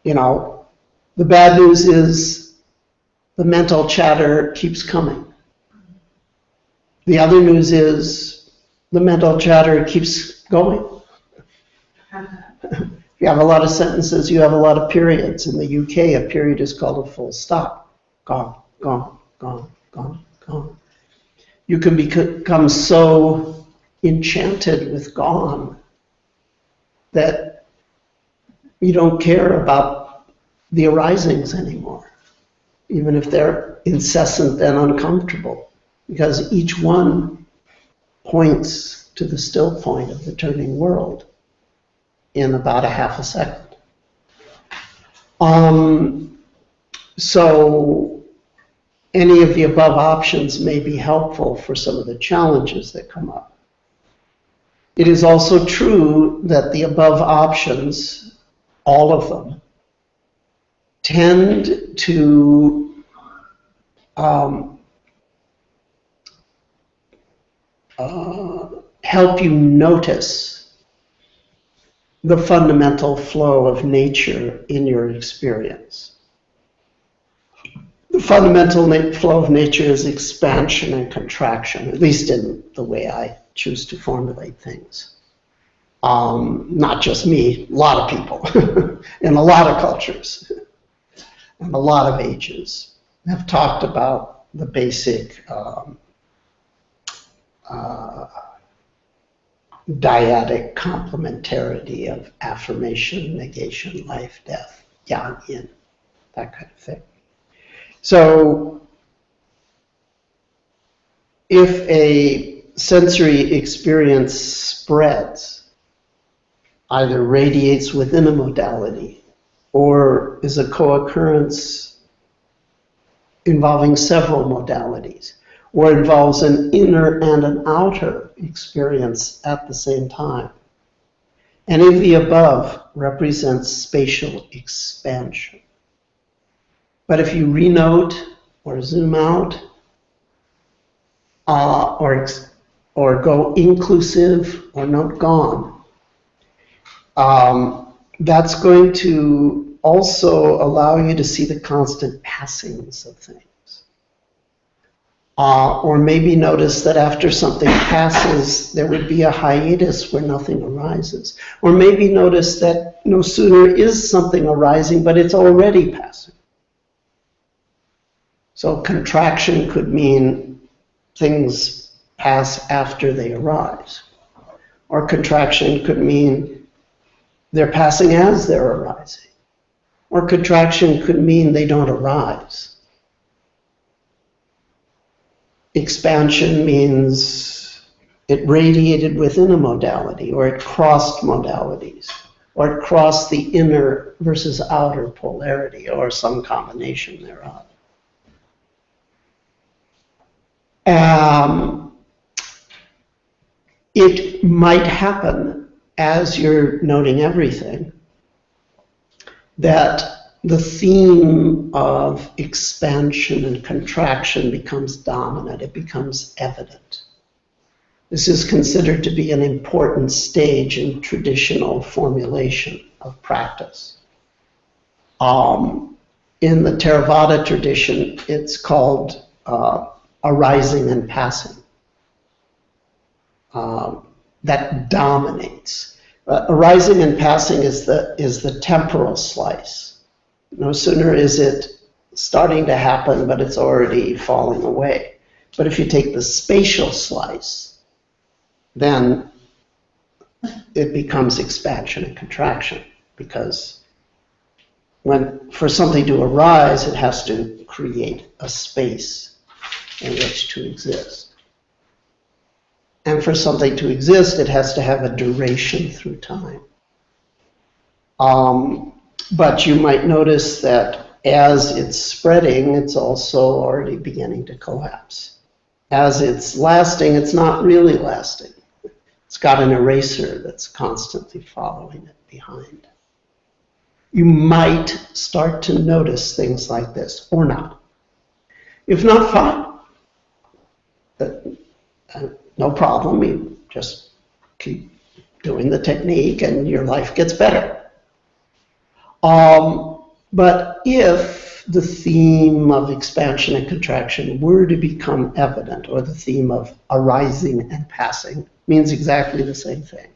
the bad news is the mental chatter keeps coming. The other news is the mental chatter keeps going. If you have a lot of sentences, you have a lot of periods. In the UK, a period is called a full stop. Gone, gone, gone, gone, gone. You can become so enchanted with gone that you don't care about the arisings anymore, even if they're incessant and uncomfortable, because each one points to the still point of the turning world in about a half a second. So any of the above options may be helpful for some of the challenges that come up. It is also true that the above options, all of them, tend to help you notice the fundamental flow of nature in your experience. The fundamental flow of nature is expansion and contraction, at least in the way I choose to formulate things. Not just me, a lot of people in a lot of cultures and a lot of ages have talked about the basic dyadic complementarity of affirmation, negation, life, death, yang, yin, that kind of thing. So if a sensory experience spreads, either radiates within a modality or is a co-occurrence involving several modalities, or involves an inner and an outer experience at the same time, any of the above represents spatial expansion. But if you renote or zoom out, or go inclusive or note gone, That's going to also allow you to see the constant passings of things. Or maybe notice that after something passes, there would be a hiatus where nothing arises. Or maybe notice that no sooner is something arising, but it's already passing. So contraction could mean things pass after they arise. Or contraction could mean they're passing as they're arising. Or contraction could mean they don't arise. Expansion means it radiated within a modality, or it crossed modalities, or it crossed the inner versus outer polarity, or some combination thereof. It might happen, as you're noting everything, that the theme of expansion and contraction becomes dominant, it becomes evident. This is considered to be an important stage in traditional formulation of practice. In the Theravada tradition, it's called arising and passing. That dominates. Arising and passing is the temporal slice. No sooner is it starting to happen, but it's already falling away. But if you take the spatial slice, then it becomes expansion and contraction, because for something to arise, it has to create a space in which to exist. And for something to exist, it has to have a duration through time. But you might notice that as it's spreading, it's also already beginning to collapse. As it's lasting, it's not really lasting. It's got an eraser that's constantly following it behind. You might start to notice things like this, or not. If not, fine. No problem. You just keep doing the technique and your life gets better. But if the theme of expansion and contraction were to become evident, or the theme of arising and passing, means exactly the same thing.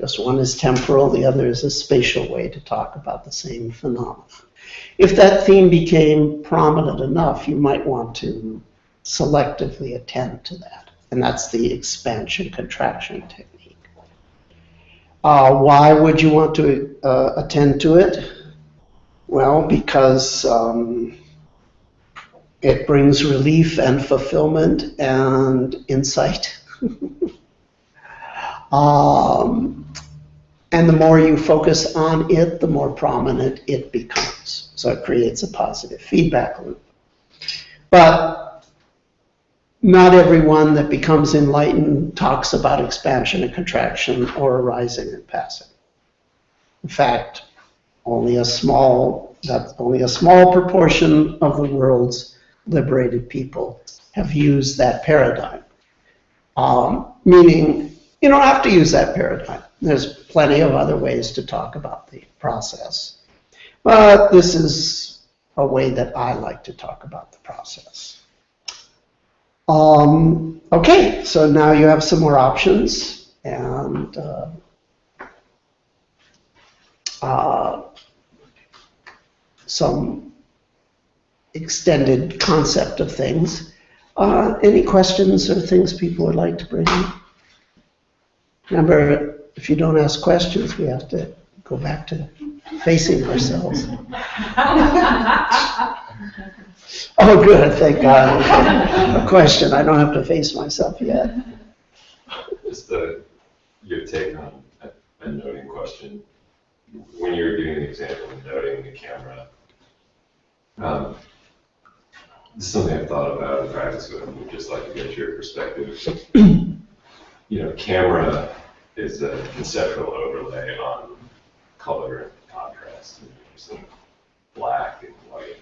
Just one is temporal, the other is a spatial way to talk about the same phenomenon. If that theme became prominent enough, you might want to selectively attend to that. And that's the expansion-contraction technique. Why would you want to attend to it? Well, because it brings relief and fulfillment and insight. And the more you focus on it, the more prominent it becomes. So it creates a positive feedback loop. But not everyone that becomes enlightened talks about expansion and contraction or arising and passing. In fact, only a small proportion of the world's liberated people have used that paradigm. Meaning, you don't have to use that paradigm. There's plenty of other ways to talk about the process. But this is a way that I like to talk about the process. Okay, so now you have some more options, and some extended concept of things. Any questions or things people would like to bring up? Remember, if you don't ask questions, we have to go back to facing ourselves. Oh, good, thank God. A question, I don't have to face myself yet. Just your take on a noting question. When you were doing the example of noting the camera, this is something I've thought about in practice with, and I'd just like to get your perspective. You know, camera is a conceptual overlay on color and contrast, and some black and white.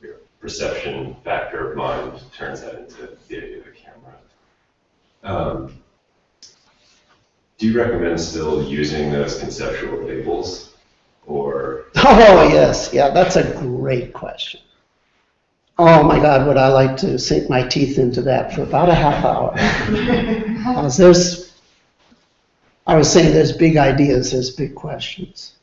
Your perception factor of mind turns that into the idea of a camera. Do you recommend still using those conceptual labels, or? Oh, yes, yeah, that's a great question. Oh my God, would I like to sink my teeth into that for about a half hour. I was saying there's big ideas, there's big questions.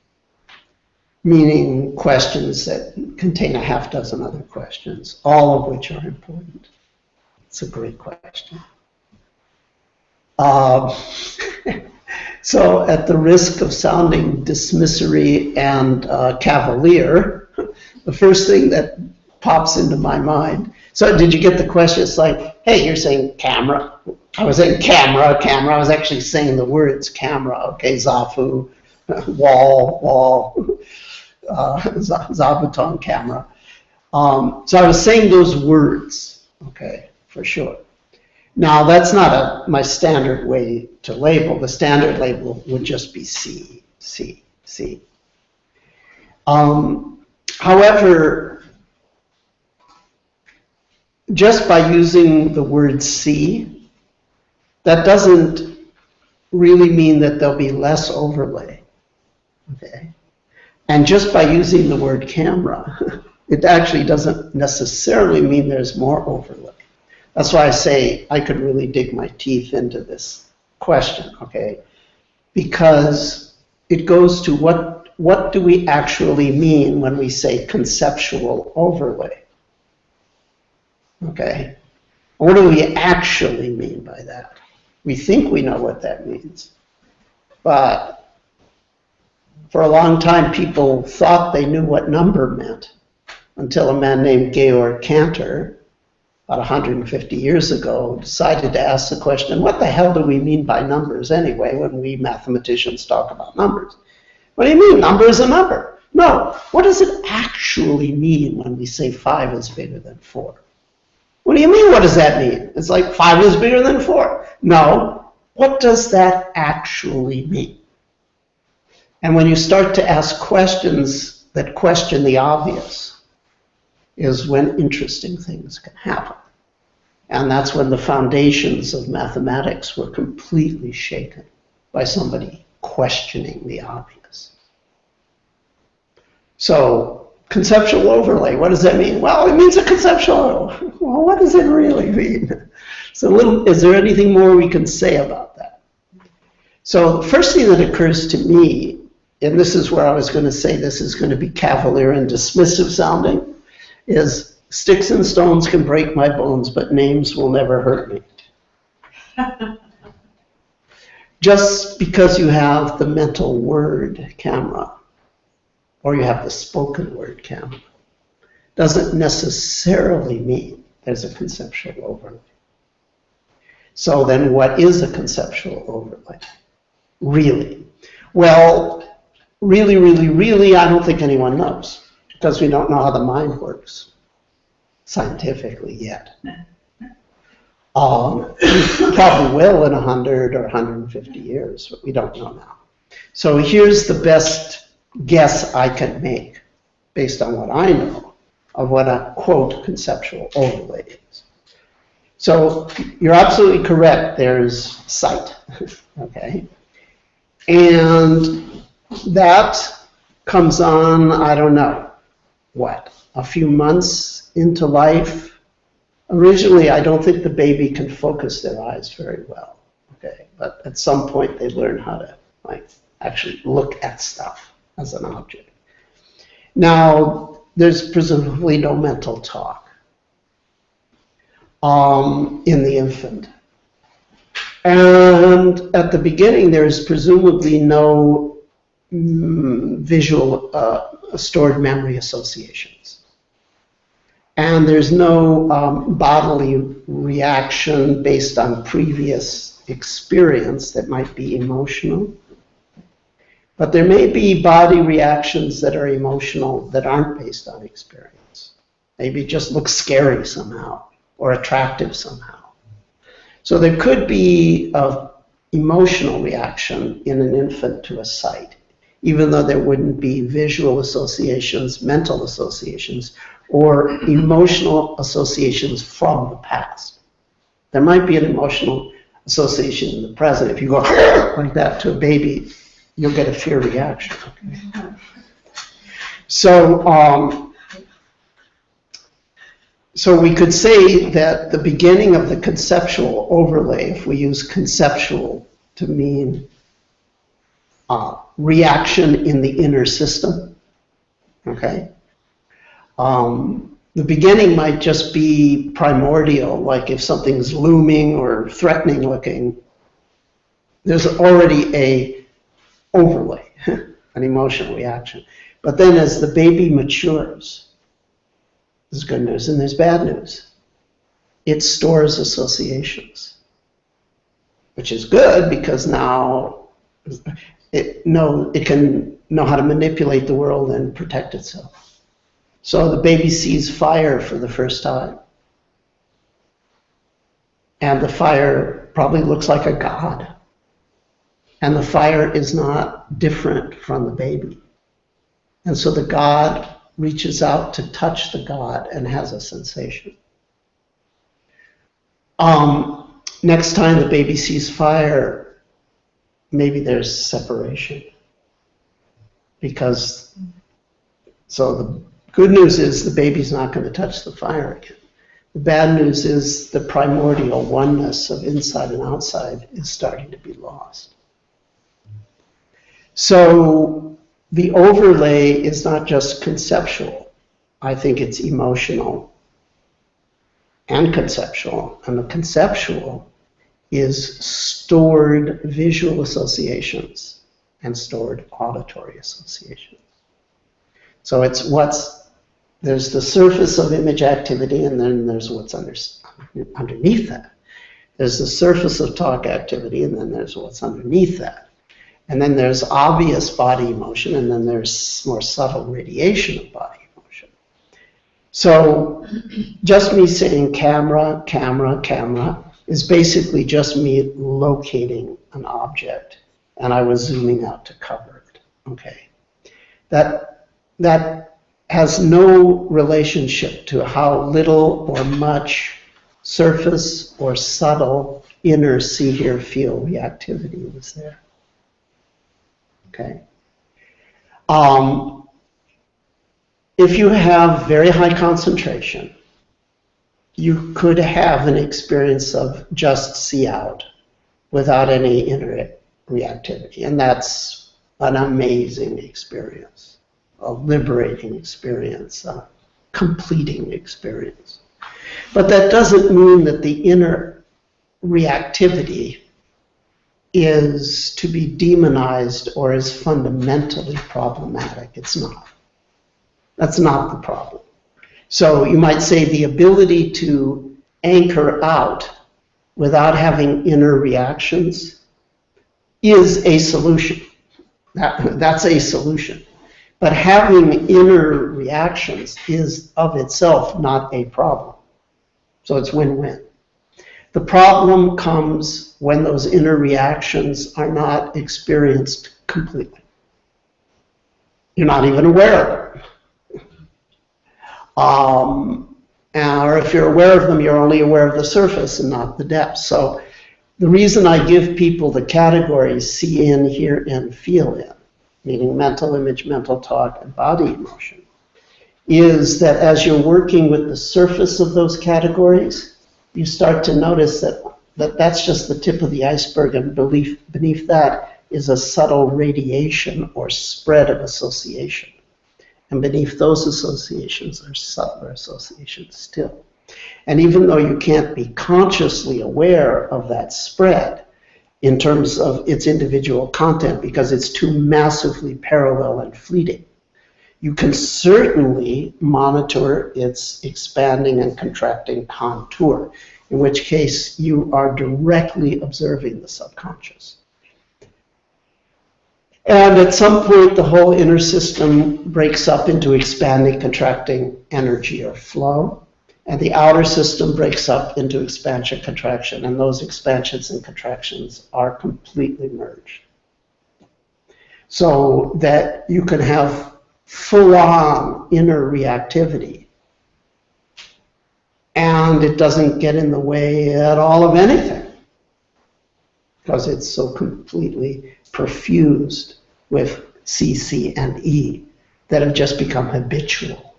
Meaning questions that contain a half dozen other questions, all of which are important. It's a great question. So at the risk of sounding dismissory and cavalier, the first thing that pops into my mind, so did you get the question? It's like, hey, you're saying camera. I was saying camera. I was actually saying the words camera, okay, zafu, wall, zabuton, camera. So I was saying those words, okay, for sure. Now, that's not my standard way to label. The standard label would just be C. However, just by using the word C, that doesn't really mean that there'll be less overlay, okay? And just by using the word camera, it actually doesn't necessarily mean there's more overlay. That's why I say I could really dig my teeth into this question, okay? Because it goes to what do we actually mean when we say conceptual overlay? Okay? What do we actually mean by that? We think we know what that means. But for a long time, people thought they knew what number meant until a man named Georg Cantor, about 150 years ago, decided to ask the question, what the hell do we mean by numbers anyway when we mathematicians talk about numbers? What do you mean? Number is a number. No. What does it actually mean when we say 5 is bigger than 4? What do you mean, what does that mean? It's like 5 is bigger than 4. No. What does that actually mean? And when you start to ask questions that question the obvious, is when interesting things can happen. And that's when the foundations of mathematics were completely shaken by somebody questioning the obvious. So, conceptual overlay, what does that mean? Well, it means a conceptual overlay. Well, what does it really mean? So is there anything more we can say about that? So the first thing that occurs to me, and this is where I was going to say this is going to be cavalier and dismissive sounding, is sticks and stones can break my bones, but names will never hurt me. Just because you have the mental word camera, or you have the spoken word camera, doesn't necessarily mean there's a conceptual overlay. So then what is a conceptual overlay? Really? Well, really, I don't think anyone knows, because we don't know how the mind works scientifically yet. Probably will in 100 or 150 years, but we don't know now. So here's the best guess I can make, based on what I know, of what a, quote, conceptual overlay is. So you're absolutely correct, there's sight, okay? And that comes on, I don't know, what, a few months into life. Originally, I don't think the baby can focus their eyes very well, okay? But at some point, they learn how to actually look at stuff as an object. Now, there's presumably no mental talk in the infant. And at the beginning, there's presumably no visual stored memory associations. And there's no bodily reaction based on previous experience that might be emotional. But there may be body reactions that are emotional that aren't based on experience. Maybe it just looks scary somehow or attractive somehow. So there could be an emotional reaction in an infant to a sight, even though there wouldn't be visual associations, mental associations, or emotional associations from the past. There might be an emotional association in the present. If you go like that to a baby, you'll get a fear reaction. Okay? So, so we could say that the beginning of the conceptual overlay, if we use conceptual to mean reaction in the inner system, okay? The beginning might just be primordial, like if something's looming or threatening looking, there's already a overlay, an emotional reaction. But then as the baby matures, there's good news and there's bad news. It stores associations, which is good because now it can know how to manipulate the world and protect itself. So the baby sees fire for the first time. And the fire probably looks like a god. And the fire is not different from the baby. And so the god reaches out to touch the god and has a sensation. Next time the baby sees fire, maybe there's separation. So the good news is the baby's not going to touch the fire again. The bad news is the primordial oneness of inside and outside is starting to be lost. So the overlay is not just conceptual. I think it's emotional and conceptual. And the conceptual is stored visual associations and stored auditory associations. So it's there's the surface of image activity, and then there's what's underneath that. There's the surface of talk activity, and then there's what's underneath that. And then there's obvious body emotion, and then there's more subtle radiation of body emotion. So just me saying camera, camera, camera is basically just me locating an object, and I was zooming out to cover it. Okay, that has no relationship to how little or much surface or subtle inner see, hear, feel reactivity was there. Okay. If you have very high concentration, you could have an experience of just see out without any inner reactivity, and that's an amazing experience. A liberating experience, a completing experience. But that doesn't mean that the inner reactivity is to be demonized or is fundamentally problematic. It's not. That's not the problem. So you might say the ability to anchor out without having inner reactions is a solution. That's a solution. But having inner reactions is of itself not a problem. So it's win-win. The problem comes when those inner reactions are not experienced completely. You're not even aware of them. Or if you're aware of them, you're only aware of the surface and not the depth. So the reason I give people the categories see in, hear in, feel in, meaning mental image, mental talk, and body emotion, is that as you're working with the surface of those categories, you start to notice that's just the tip of the iceberg, and beneath that is a subtle radiation or spread of association. And beneath those associations are subtler associations still. And even though you can't be consciously aware of that spread, in terms of its individual content, because it's too massively parallel and fleeting, you can certainly monitor its expanding and contracting contour, in which case you are directly observing the subconscious. And at some point, the whole inner system breaks up into expanding, contracting energy or flow. And the outer system breaks up into expansion, contraction, and those expansions and contractions are completely merged. So that you can have full-on inner reactivity, and it doesn't get in the way at all of anything. because it's so completely perfused with C, C, and E that have just become habitual.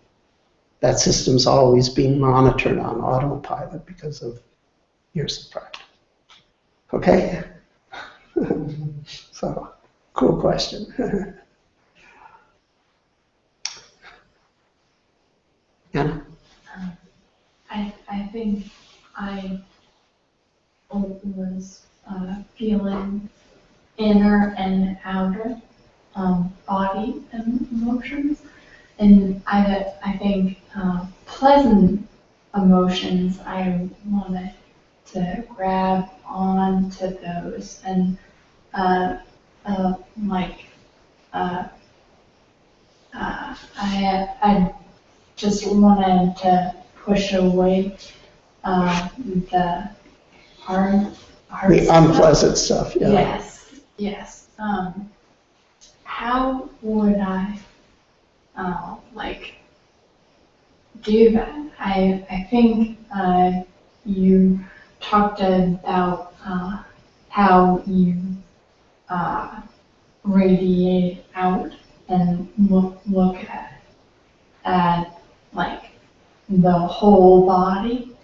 That system's always being monitored on autopilot because of years of practice. Okay? So, cool question. Anna? I think I was feeling inner and outer body emotions, and I think pleasant emotions, I wanted to grab on to those, and I just wanted to push away the hard The stuff. unpleasant stuff, yeah. Yes. How would I do that? I think you talked about how you radiate out and look at the whole body,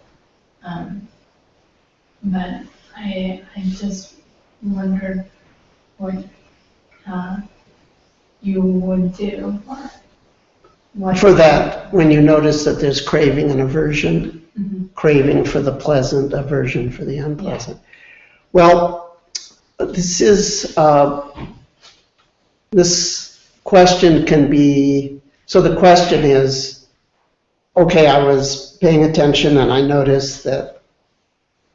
but I just wondered what you would do, or what For that, when you notice that there's craving and aversion, Mhm. craving for the pleasant, aversion for the unpleasant. Well, this question can be, so the question is, okay, I was paying attention and I noticed that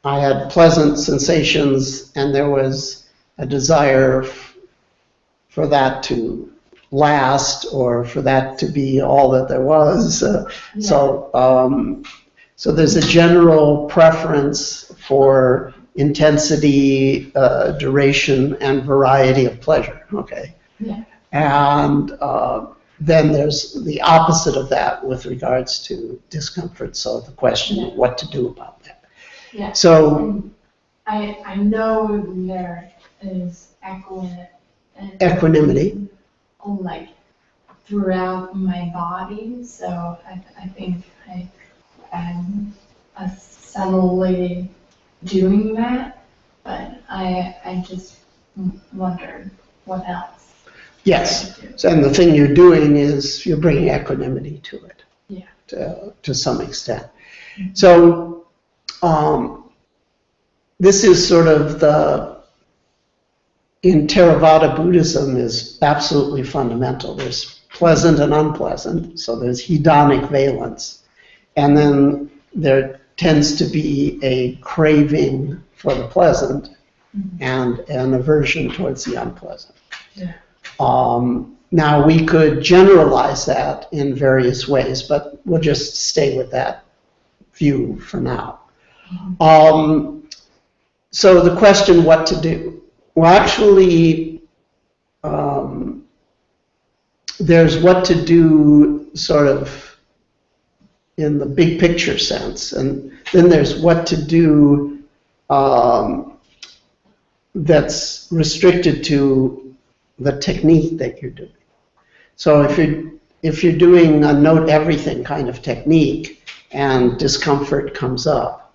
I had pleasant sensations and there was a desire for that to last or for that to be all that there was. So there's a general preference for intensity, duration, and variety of pleasure, okay? Yeah. And then there's the opposite of that with regards to discomfort. So the question of what to do about that. Yeah. So And I know there is equanimity. Throughout my body, so I think I'm subtly doing that, but I just wondered what else. Yes. So, and the thing you're doing is you're bringing equanimity to it. Yeah. To some extent. So this is sort of in Theravada Buddhism is absolutely fundamental. There's pleasant and unpleasant, so there's hedonic valence. And then there tends to be a craving for the pleasant and an aversion towards the unpleasant. Yeah. Now we could generalize that in various ways, but we'll just stay with that view for now. So the question, what to do? Well, actually, there's what to do sort of in the big picture sense, and then there's what to do that's restricted to the technique that you're doing. So if you're doing a note everything kind of technique and discomfort comes up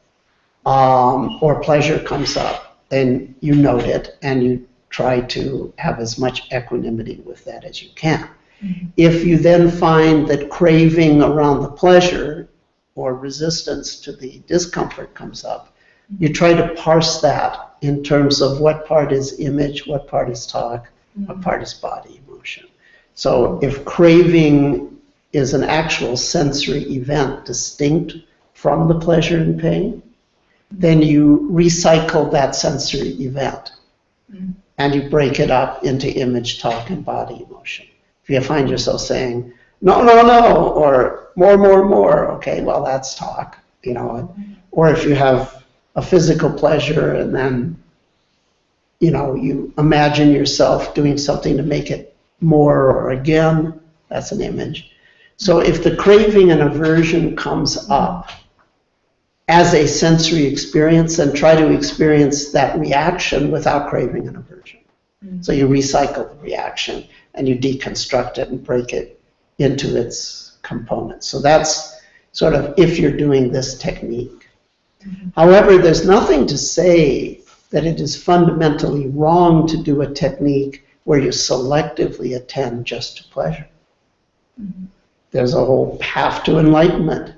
or pleasure comes up, then you note it and you try to have as much equanimity with that as you can. Mm-hmm. If you then find that craving around the pleasure or resistance to the discomfort comes up, you try to parse that in terms of what part is image, what part is talk, what part is body emotion. So if craving is an actual sensory event distinct from the pleasure and pain, then you recycle that sensory event and you break it up into image, talk, and body emotion. If you find yourself saying, no, no, no, or more, okay, well, that's talk, you know. Or if you have a physical pleasure and then, you know, you imagine yourself doing something to make it more or again, that's an image. So if the craving and aversion comes up, as a sensory experience and try to experience that reaction without craving and aversion. So you recycle the reaction and you deconstruct it and break it into its components. So that's sort of if you're doing this technique. However, there's nothing to say that it is fundamentally wrong to do a technique where you selectively attend just to pleasure. There's a whole path to enlightenment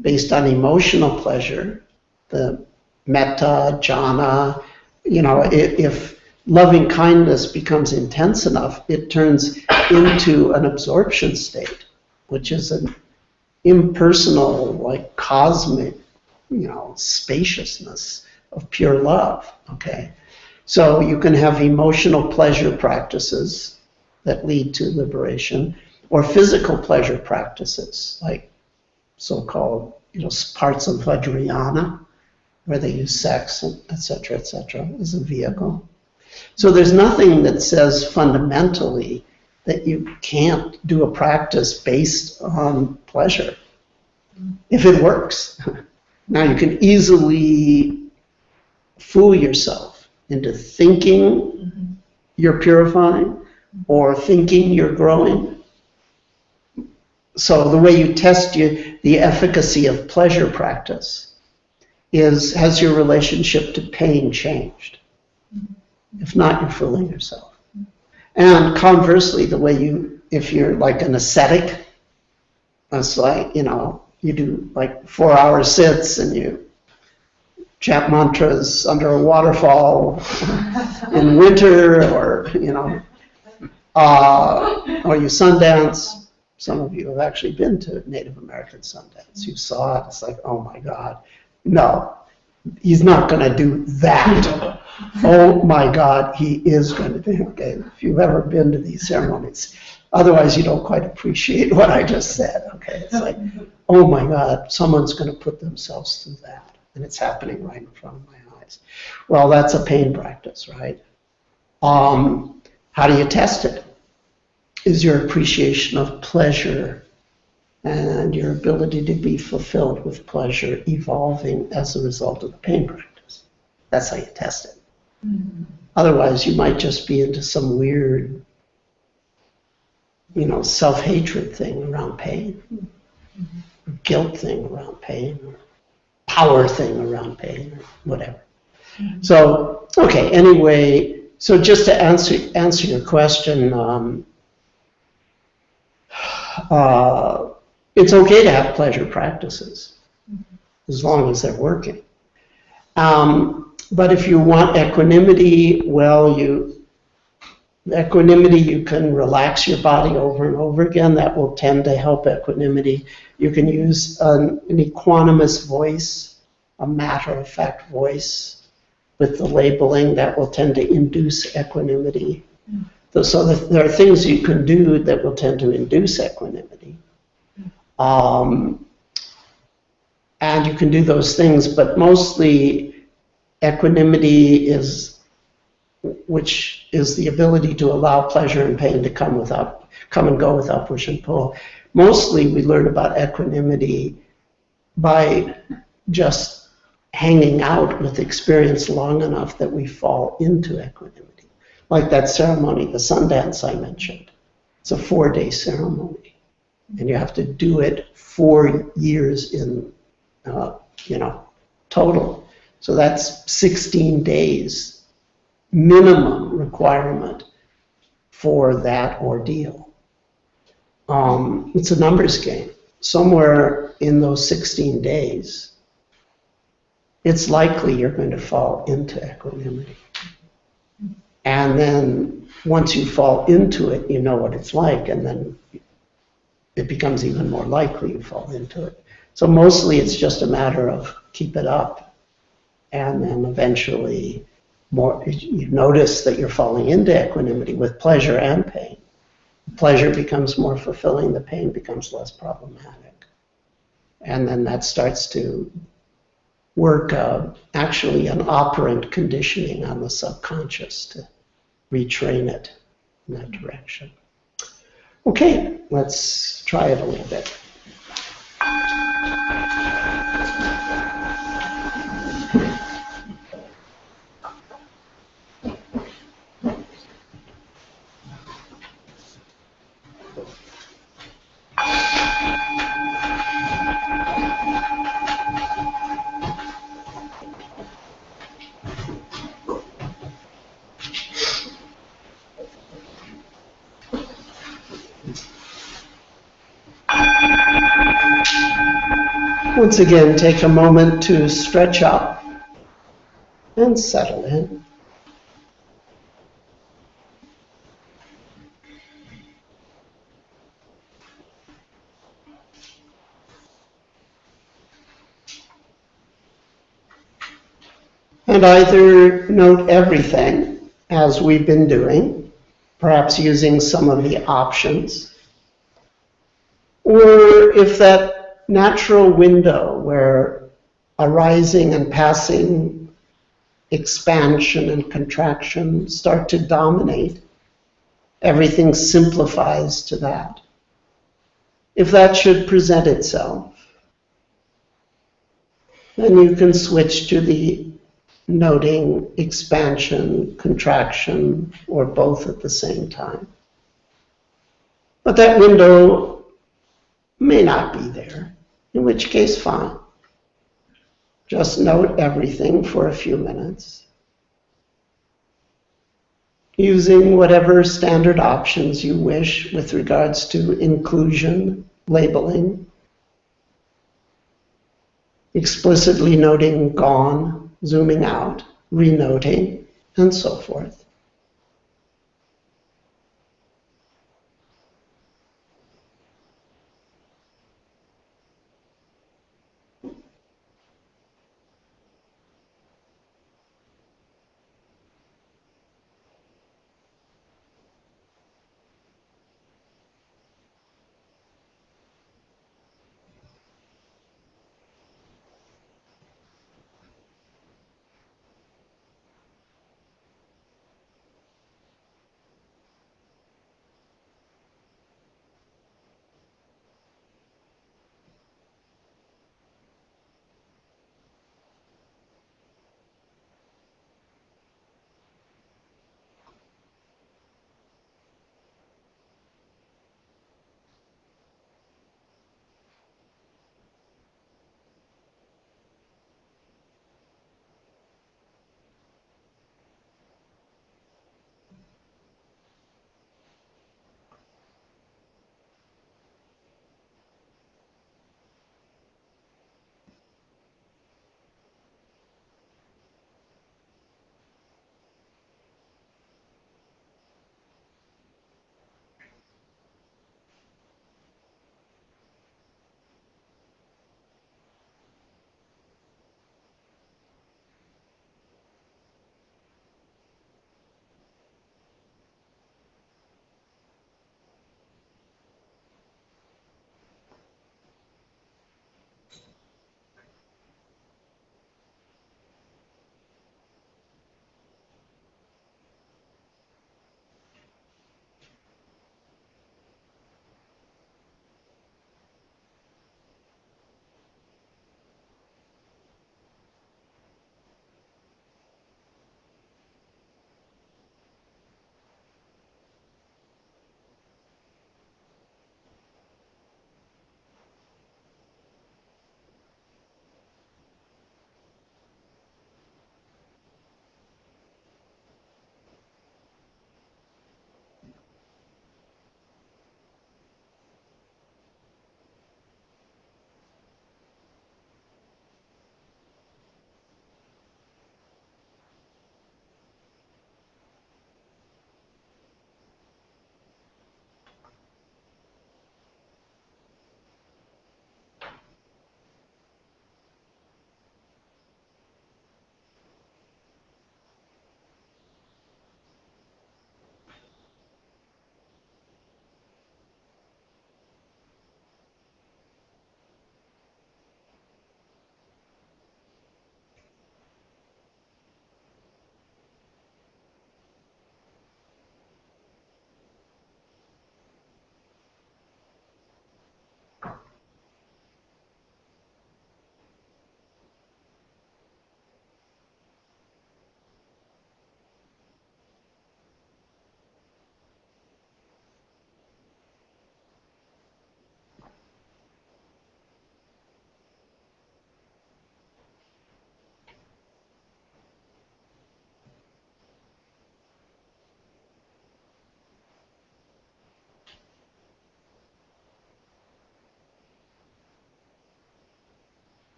based on emotional pleasure, the metta, jhana. You know, if loving kindness becomes intense enough, it turns into an absorption state, which is an impersonal, like cosmic, you know, spaciousness of pure love, okay? So you can have emotional pleasure practices that lead to liberation, or physical pleasure practices, like so-called, you know, parts of Vajrayana, where they use sex, etc., as a vehicle. So there's nothing that says fundamentally that you can't do a practice based on pleasure, if it works. Now you can easily fool yourself into thinking you're purifying or thinking you're growing. So the way you test the efficacy of pleasure practice is, has your relationship to pain changed? If not, you're fooling yourself. And conversely, the way if you're like an ascetic, it's like, you know, you do like 4-hour sits and you chant mantras under a waterfall in winter, or, you know, or you sundance. Some of you have actually been to Native American Sundance. You saw it. It's like, oh my God. No, he's not going to do that. Oh my God, he is going to do. Okay, if you've ever been to these ceremonies, otherwise you don't quite appreciate what I just said. Okay, it's like, oh my God, someone's going to put themselves through that, and it's happening right in front of my eyes. Well, that's a pain practice, right? How do you test it? Is your appreciation of pleasure and your ability to be fulfilled with pleasure evolving as a result of the pain practice? That's how you test it. Otherwise, you might just be into some weird, you know, self-hatred thing around pain, or guilt thing around pain, or power thing around pain, or whatever. So, okay, anyway, so just to answer your question, it's okay to have pleasure practices as long as they're working. But if you want equanimity, well, you can relax your body over and over again. That will tend to help equanimity. You can use an equanimous voice, a matter-of-fact voice with the labeling that will tend to induce equanimity. So there are things you can do that will tend to induce equanimity. And you can do those things, but mostly equanimity which is the ability to allow pleasure and pain to come and go without push and pull. Mostly we learn about equanimity by just hanging out with experience long enough that we fall into equanimity. Like that ceremony, the Sundance I mentioned. It's a 4-day ceremony. And you have to do it 4 years in, total. So that's 16 days minimum requirement for that ordeal. It's a numbers game. Somewhere in those 16 days, it's likely you're going to fall into equanimity. And then once you fall into it, you know what it's like, and then it becomes even more likely you fall into it. So mostly it's just a matter of keep it up, and then eventually you notice that you're falling into equanimity with pleasure and pain. Pleasure becomes more fulfilling, the pain becomes less problematic. And then that starts to work actually an operant conditioning on the subconscious to retrain it in that direction. Okay, let's try it a little bit. Once again, take a moment to stretch up and settle in. And either note everything, as we've been doing, perhaps using some of the options, or if that natural window where arising and passing, expansion and contraction start to dominate, everything simplifies to that. If that should present itself, then you can switch to the noting expansion, contraction, or both at the same time. But that window may not be there, in which case, fine. Just note everything for a few minutes, using whatever standard options you wish with regards to inclusion, labeling, explicitly noting gone, zooming out, renoting, and so forth.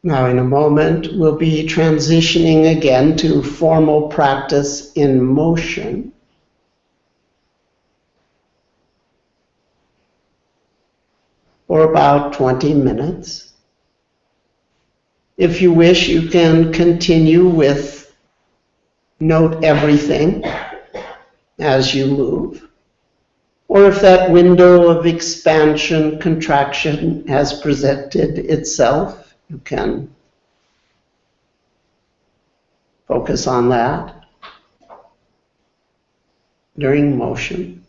Now, in a moment, we'll be transitioning again to formal practice in motion. For about 20 minutes. If you wish, you can continue with note everything as you move. Or if that window of expansion, contraction has presented itself, you can focus on that during motion.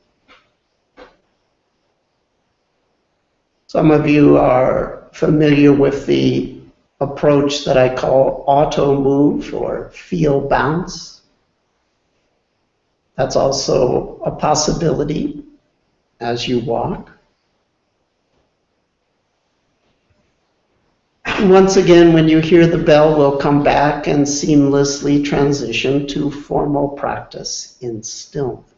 Some of you are familiar with the approach that I call auto move or feel bounce. That's also a possibility as you walk. Once again, when you hear the bell, we'll come back and seamlessly transition to formal practice in stillness.